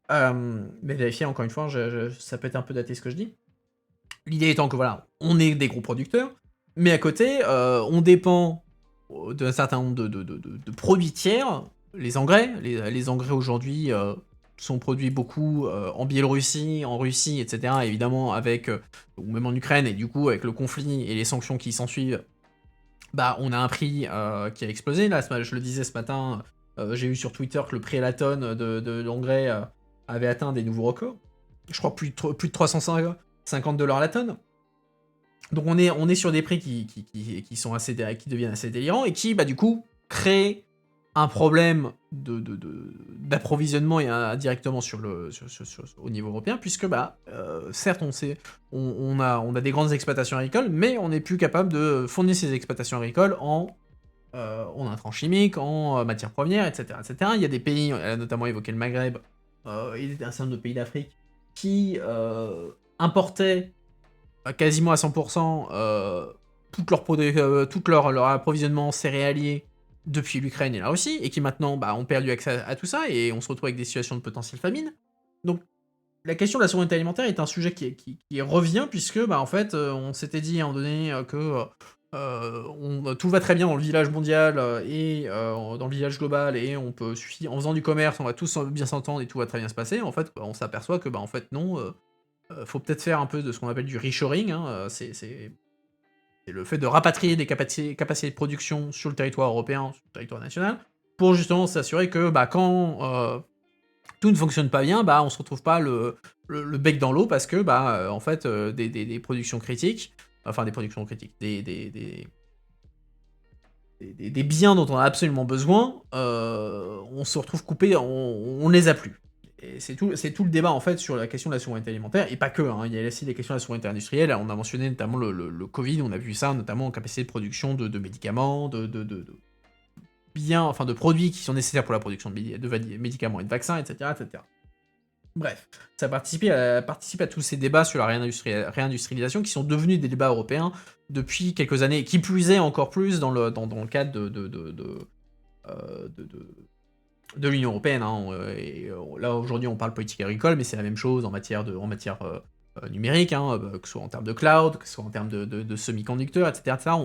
Mais vérifier encore une fois, ça peut être un peu daté ce que je dis. L'idée étant que voilà, on est des gros producteurs, mais à côté, on dépend d'un certain nombre de produits tiers. Les engrais, les engrais aujourd'hui sont produits beaucoup en Biélorussie, en Russie, etc. Évidemment ou même en Ukraine, et du coup avec le conflit et les sanctions qui s'ensuivent, on a un prix qui a explosé. Là, je le disais ce matin, j'ai vu sur Twitter que le prix à la tonne de l'engrais avait atteint des nouveaux records. Je crois plus de 350 $ la tonne. Donc on est sur des prix qui deviennent assez délirants, et qui du coup créent un problème d'approvisionnement directement au niveau européen, puisque certes on a des grandes exploitations agricoles, mais on n'est plus capable de fournir ces exploitations agricoles en intrants chimiques, en matières premières, etc., etc. Il y a des pays, elle a notamment évoqué le Maghreb, et un certain nombre de pays d'Afrique, qui importaient quasiment à 100% tout leur approvisionnement céréalier depuis l'Ukraine et la Russie, et qui maintenant ont perdu accès à tout ça, et on se retrouve avec des situations de potentielle famine. Donc la question de la souveraineté alimentaire est un sujet qui revient, puisque en fait on s'était dit à un moment donné que tout va très bien dans le village mondial et dans le village global et on peut en faisant du commerce, on va tous bien s'entendre et tout va très bien se passer. En fait, on s'aperçoit que, bah, en fait non, faut peut-être faire un peu de ce qu'on appelle du reshoring, hein, c'est le fait de rapatrier des capacités de production sur le territoire européen, sur le territoire national, pour justement s'assurer que, bah, quand, tout ne fonctionne pas bien, bah, on se retrouve pas le bec dans l'eau parce que, bah, en fait, des productions critiques, enfin des productions critiques, des biens dont on a absolument besoin, on se retrouve coupé, on les a plus. Et c'est tout le débat en fait sur la question de la souveraineté alimentaire, et pas que, hein, il y a aussi des questions de la souveraineté industrielle, on a mentionné notamment le Covid, on a vu ça notamment en capacité de production de médicaments, de biens, enfin de produits qui sont nécessaires pour la production de médicaments et de vaccins, etc. etc. Bref, ça participe à tous ces débats sur la réindustrialisation qui sont devenus des débats européens depuis quelques années, et qui plus est encore plus dans le cadre de l'Union européenne. Hein, et là aujourd'hui on parle politique agricole, mais c'est la même chose en matière numérique, hein, que ce soit en termes de cloud, que ce soit en termes de semi-conducteurs, etc. etc.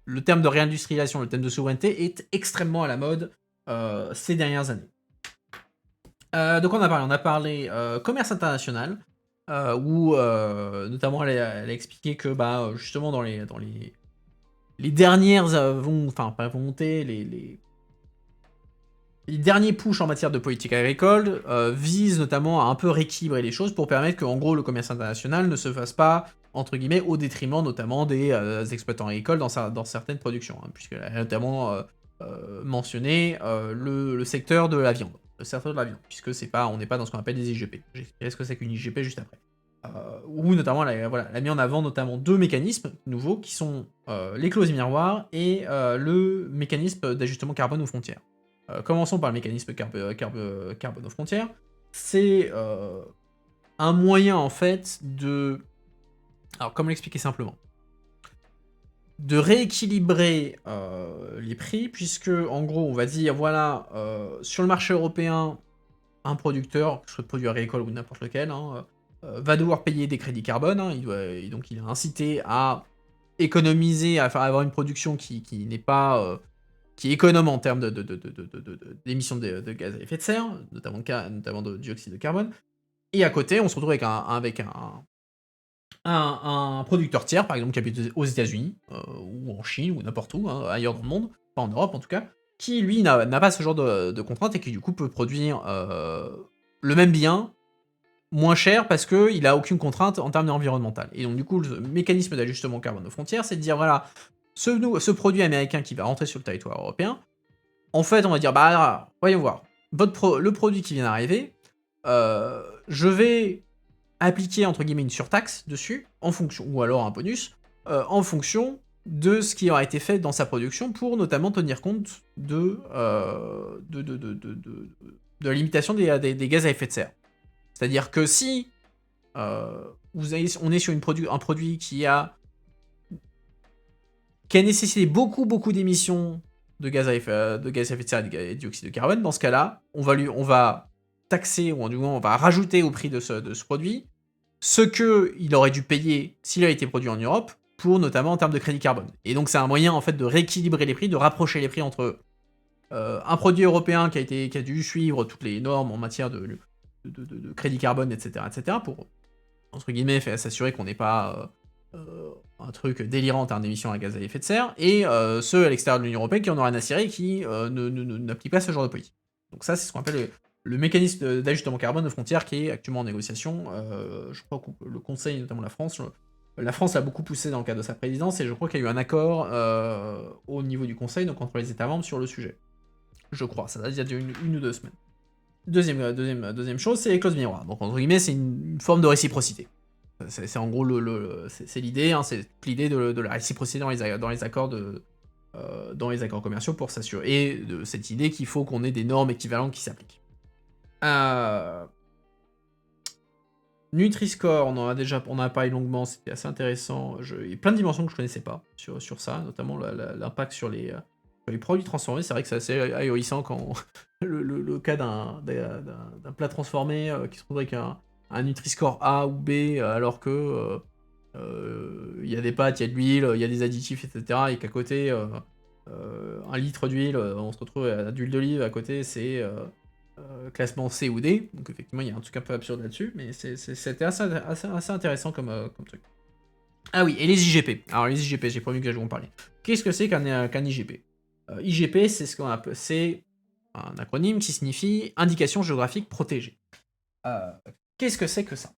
Le terme de réindustrialisation, le terme de souveraineté est extrêmement à la mode ces dernières années. Donc on a parlé commerce international, où notamment elle a expliqué que bah, justement dans les dernières enfin pas volontés, les derniers pushs en matière de politique agricole visent notamment à un peu rééquilibrer les choses pour permettre que en gros le commerce international ne se fasse pas entre guillemets au détriment notamment des exploitants agricoles dans certaines productions, hein, puisqu'elle a notamment mentionné le secteur de la viande. Le secteur de la viande, puisque on n'est pas dans ce qu'on appelle des IGP. J'expliquerai ce que c'est qu'une IGP juste après. Où notamment elle a mis en avant notamment deux mécanismes nouveaux qui sont les clauses miroirs et le mécanisme d'ajustement carbone aux frontières. Commençons par le mécanisme carbone aux frontières. C'est un moyen en fait de... Alors comment l'expliquer simplement, de rééquilibrer les prix, puisque en gros on va dire voilà, sur le marché européen, un producteur, que ce soit de produits agricoles ou n'importe lequel, hein, va devoir payer des crédits carbone, hein, et donc il est incité à économiser, à avoir une production qui n'est pas... qui est économe en termes d'émissions de gaz à effet de serre, notamment de dioxyde de carbone, et à côté on se retrouve avec un producteur tiers, par exemple, qui habite aux États-Unis, ou en Chine, ou n'importe où, hein, ailleurs dans le monde, pas en Europe en tout cas, qui lui n'a pas ce genre de contraintes et qui du coup peut produire le même bien moins cher parce qu'il a aucune contrainte en termes environnementales. Et donc du coup, le mécanisme d'ajustement carbone aux frontières, c'est de dire voilà, ce produit américain qui va rentrer sur le territoire européen, en fait, on va dire bah voyons voir, le produit qui vient d'arriver, je vais appliquer entre guillemets une surtaxe dessus, en fonction, ou alors un bonus, en fonction de ce qui aura été fait dans sa production pour notamment tenir compte de la limitation des gaz à effet de serre. C'est-à-dire que si on est sur un produit qui a nécessité beaucoup d'émissions de gaz à effet de serre et de dioxyde de carbone, dans ce cas-là, on va taxer, ou du moins on va rajouter au prix de ce produit ce qu'il aurait dû payer s'il a été produit en Europe, pour notamment en termes de crédit carbone. Et donc c'est un moyen en fait de rééquilibrer les prix, de rapprocher les prix entre un produit européen qui a dû suivre toutes les normes en matière de crédit carbone, etc., pour, entre guillemets, s'assurer qu'on n'ait pas un truc délirant en termes d'émissions à gaz à effet de serre, et ceux à l'extérieur de l'Union européenne qui en ont rien à cirer et qui n'appliquent pas ce genre de politique. Donc ça, c'est ce qu'on appelle le mécanisme d'ajustement carbone de frontières qui est actuellement en négociation. Je crois que le Conseil, notamment la France a beaucoup poussé dans le cadre de sa présidence, et je crois qu'il y a eu un accord au niveau du Conseil, donc entre les États membres, sur le sujet. Je crois, ça date d'il y a une ou deux semaines. Deuxième chose, c'est les clauses miroirs. Donc entre guillemets, c'est une forme de réciprocité. C'est en gros c'est l'idée, hein, c'est l'idée de la réciprocité dans les accords commerciaux pour s'assurer, et de cette idée qu'il faut qu'on ait des normes équivalentes qui s'appliquent. Nutri-Score, on en a parlé longuement, c'était assez intéressant. Il y a plein de dimensions que je connaissais pas sur ça, notamment l'impact sur les produits transformés. C'est vrai que c'est assez ahurissant quand le cas d'un plat transformé qui se trouve avec un Nutri-Score A ou B, alors que Il y a des pâtes, il y a de l'huile, il y a des additifs, etc. Et qu'à côté, 1 litre d'huile, on se retrouve à d'huile d'olive, à côté, c'est classement C ou D. Donc effectivement, il y a un truc un peu absurde là-dessus, mais c'était assez intéressant comme truc. Ah oui, et les IGP. Alors les IGP, j'ai promis que j'allais vous en parler. Qu'est-ce que c'est qu'un IGP? IGP, c'est ce qu'on appelle, c'est un acronyme qui signifie Indication géographique protégée. Qu'est-ce que c'est que ça?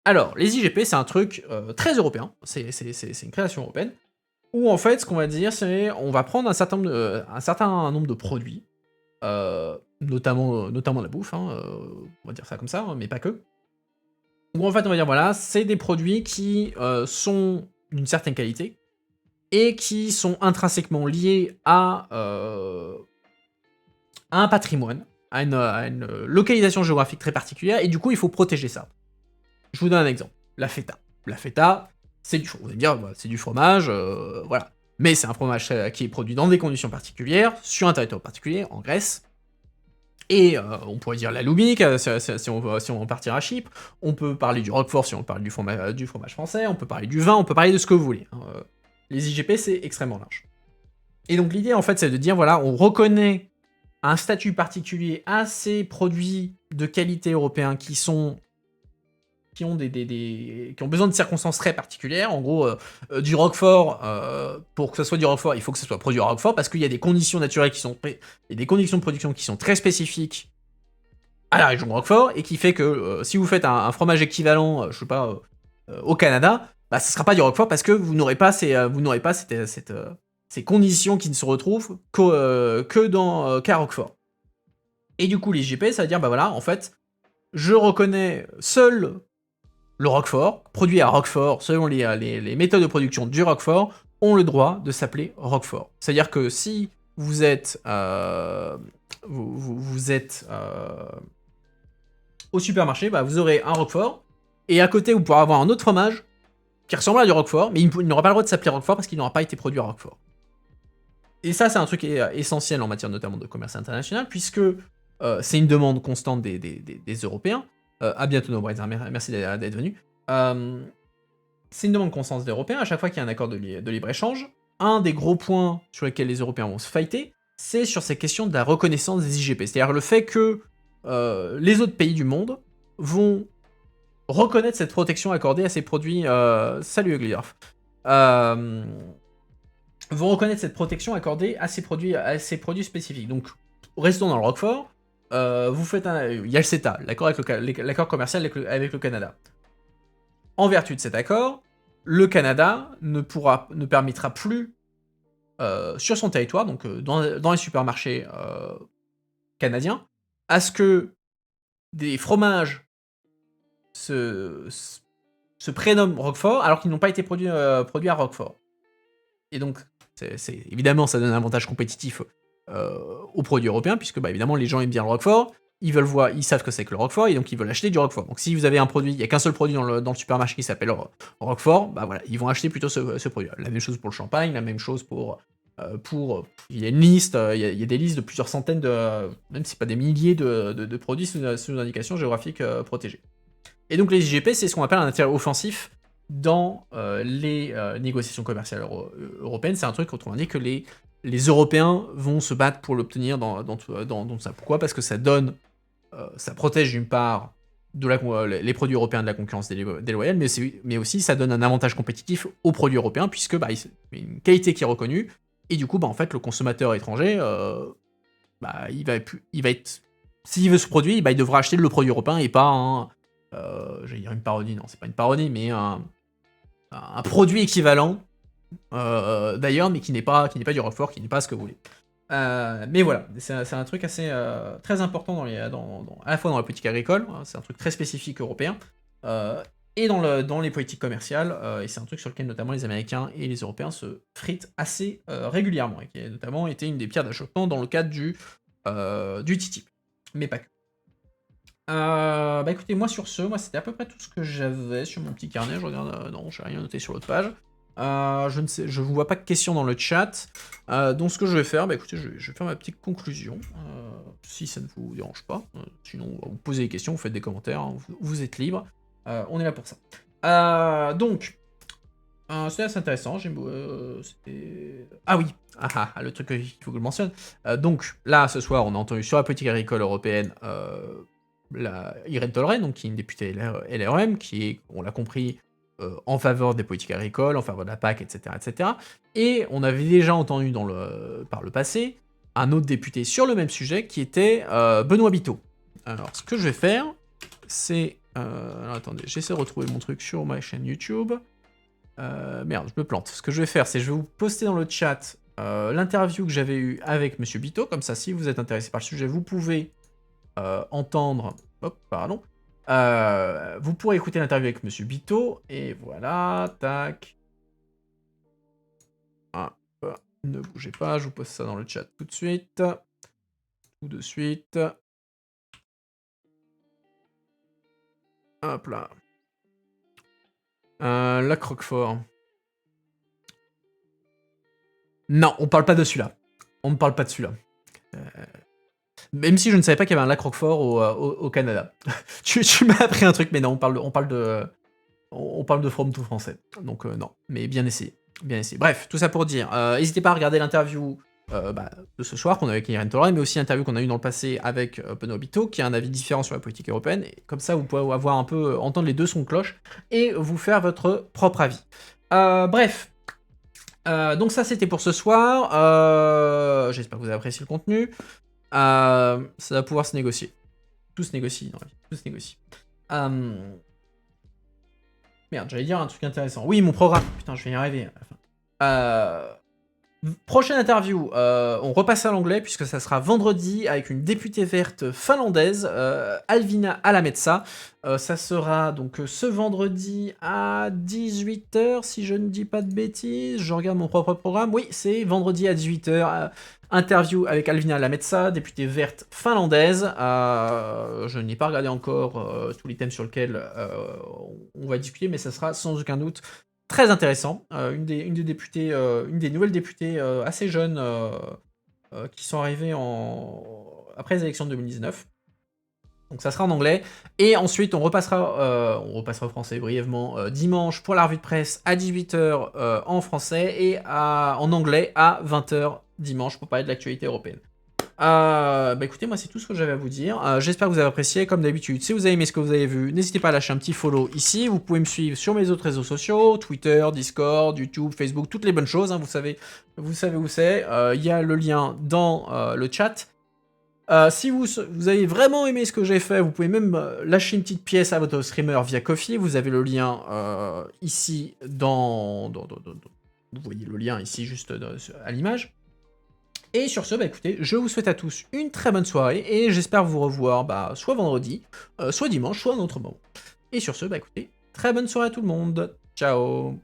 Alors, les IGP, c'est un truc très européen, c'est une création européenne, où en fait, ce qu'on va dire, c'est on va prendre un certain nombre de produits, notamment la bouffe, hein, on va dire ça comme ça, hein, mais pas que. Où en fait, on va dire, voilà, c'est des produits qui sont d'une certaine qualité, et qui sont intrinsèquement liés à un patrimoine, à une localisation géographique très particulière, et du coup, il faut protéger ça. Je vous donne un exemple. La feta. La feta, c'est du, vous allez me dire, bah, c'est du fromage, voilà. Mais c'est un fromage qui est produit dans des conditions particulières, sur un territoire particulier, en Grèce. Et on pourrait dire la loubique, si on veut partir à Chypre. On peut parler du roquefort si on parle du fromage français. On peut parler du vin, on peut parler de ce que vous voulez. Hein. Les IGP, c'est extrêmement large. Et donc l'idée, en fait, c'est de dire, voilà, on reconnaît un statut particulier à ces produits de qualité européens qui ont besoin de circonstances très particulières. En gros, du roquefort, pour que ce soit du roquefort, il faut que ce soit produit à roquefort, parce qu'il y a des conditions naturelles il y a des conditions de production qui sont très spécifiques à la région de Roquefort, et qui fait que si vous faites un fromage équivalent, je sais pas, au Canada, bah ce sera pas du roquefort, parce que vous n'aurez pas ces conditions qui ne se retrouvent qu'à Roquefort. Et du coup, les IGP, ça veut dire, bah voilà, en fait, je reconnais seul le roquefort, produit à Roquefort, selon les méthodes de production du roquefort, ont le droit de s'appeler roquefort. C'est-à-dire que si vous êtes, au supermarché, bah, vous aurez un roquefort, et à côté, vous pourrez avoir un autre fromage qui ressemble à du roquefort, mais il n'aura pas le droit de s'appeler roquefort parce qu'il n'aura pas été produit à Roquefort. Et ça, c'est un truc essentiel en matière notamment de commerce international, puisque c'est une demande constante des Européens. À bientôt, No Brainer, merci d'être venu. C'est une demande constante des Européens. À chaque fois qu'il y a un accord de libre-échange, un des gros points sur lesquels les Européens vont se fighter, c'est sur ces questions de la reconnaissance des IGP. C'est-à-dire le fait que les autres pays du monde vont reconnaître cette protection accordée à ces produits... salut Uglyarf. Vont reconnaître cette protection accordée à ces produits spécifiques. Donc, restons dans le Roquefort. Vous faites il y a le CETA, l'accord commercial avec le Canada. En vertu de cet accord, le Canada ne permettra plus sur son territoire, donc dans les supermarchés canadiens, à ce que des fromages se prénomment Roquefort alors qu'ils n'ont pas été produits à Roquefort. Et donc, évidemment, ça donne un avantage compétitif aux produits européens, puisque bah, évidemment, les gens aiment bien le Roquefort, ils savent que c'est que le Roquefort, et donc ils veulent acheter du Roquefort. Donc si vous avez un produit, il n'y a qu'un seul produit dans le supermarché qui s'appelle Roquefort, bah voilà, ils vont acheter plutôt ce produit. La même chose pour le champagne, la même chose pour il y a une liste, il y a des listes de plusieurs centaines même si pas des milliers de produits sous indication géographique protégée. Et donc les IGP, c'est ce qu'on appelle un intérêt offensif dans les négociations commerciales européennes. C'est un truc quand on dit que les Européens vont se battre pour l'obtenir dans ça. Pourquoi ? Parce que ça donne, ça protège d'une part les produits européens de la concurrence déloyale, mais aussi ça donne un avantage compétitif aux produits européens, puisque bah, il y a une qualité qui est reconnue, et du coup, bah, en fait, le consommateur étranger, bah, il va être... S'il veut ce produit, bah, il devra acheter le produit européen et pas j'allais dire une parodie, non, c'est pas une parodie, mais un produit équivalent, d'ailleurs, mais qui n'est pas du Roquefort, qui n'est pas ce que vous voulez. Mais voilà, c'est un truc assez très important à la fois dans la politique agricole, hein, c'est un truc très spécifique européen, et dans les politiques commerciales, et c'est un truc sur lequel notamment les Américains et les Européens se fritent assez régulièrement, et qui a notamment été une des pierres d'achoppement dans le cadre du TTIP, mais pas que. Bah écoutez, moi c'était à peu près tout ce que j'avais sur mon petit carnet. Je regarde, non, j'ai rien noté sur l'autre page. Je ne sais, je ne vois pas de questions dans le chat. Donc ce que je vais faire, bah écoutez, je vais faire ma petite conclusion, si ça ne vous dérange pas. Sinon, vous posez des questions, vous faites des commentaires, hein, vous êtes libre. On est là pour ça. Donc, C'était assez intéressant. Ah oui, le truc qu'il faut que je mentionne. Donc là, ce soir, on a entendu sur la politique agricole européenne Irène Tolleray, donc, qui est une députée LREM, qui est, on l'a compris, en faveur des politiques agricoles, en faveur de la PAC, etc. etc. Et on avait déjà entendu par le passé un autre député sur le même sujet, qui était Benoît Biteau. Alors, ce que je vais faire, c'est... alors, attendez, j'essaie de retrouver mon truc sur ma chaîne YouTube. Merde, je me plante. Ce que je vais faire, c'est je vais vous poster dans le chat l'interview que j'avais eue avec Monsieur Biteau. Comme ça, si vous êtes intéressé par le sujet, vous pouvez entendre... Hop, pardon. Vous pourrez écouter l'interview avec Monsieur Biteau. Et voilà, tac. Ne bougez pas, je vous poste ça dans le chat tout de suite. Tout de suite. Hop là. Lac Roquefort. Non, on parle pas de celui-là. On ne parle pas de celui-là. Même si je ne savais pas qu'il y avait un lac Roquefort au Canada. tu m'as appris un truc, mais non, on parle de From tout français. Donc non, mais bien essayé. Bien essayé. Bref, tout ça pour dire, n'hésitez pas à regarder l'interview de ce soir qu'on a avec Irène Tolleray, mais aussi l'interview qu'on a eu dans le passé avec Benoît Biteau, qui a un avis différent sur la politique européenne. Et comme ça, vous pouvez avoir un peu, entendre les deux sons de cloche et vous faire votre propre avis. Bref. Donc ça, c'était pour ce soir. J'espère que vous avez apprécié le contenu. Ça va pouvoir se négocier. Tout se négocie dans la vie. Tout se négocie. Merde, j'allais dire un truc intéressant. Oui, mon programme. Putain, je vais y arriver à la fin. Prochaine interview, on repasse à l'anglais puisque ça sera vendredi avec une députée verte finlandaise, Alvina Alametsa. Ça sera donc ce vendredi à 18h, si je ne dis pas de bêtises. Je regarde mon propre programme. Oui, c'est vendredi à 18h. Interview avec Alvina Alametsa, députée verte finlandaise. Je n'ai pas regardé encore tous les thèmes sur lesquels on va discuter, mais ça sera sans aucun doute très intéressant. Une des nouvelles députées assez jeunes qui sont arrivées après les élections de 2019. Donc ça sera en anglais. Et ensuite, on repassera au français brièvement dimanche pour la revue de presse à 18h en français et en anglais à 20h dimanche pour parler de l'actualité européenne. Écoutez, moi c'est tout ce que j'avais à vous dire. J'espère que vous avez apprécié. Comme d'habitude, si vous avez aimé ce que vous avez vu, n'hésitez pas à lâcher un petit follow ici. Vous pouvez me suivre sur mes autres réseaux sociaux, Twitter, Discord, YouTube, Facebook, toutes les bonnes choses, hein, vous savez où c'est. Il y a le lien dans le chat. Si vous avez vraiment aimé ce que j'ai fait, vous pouvez même lâcher une petite pièce à votre streamer via Ko-fi. Vous avez le lien ici vous voyez le lien ici juste à l'image. Et sur ce, écoutez, je vous souhaite à tous une très bonne soirée et j'espère vous revoir soit vendredi, soit dimanche, soit à un autre moment. Et sur ce, écoutez, très bonne soirée à tout le monde. Ciao.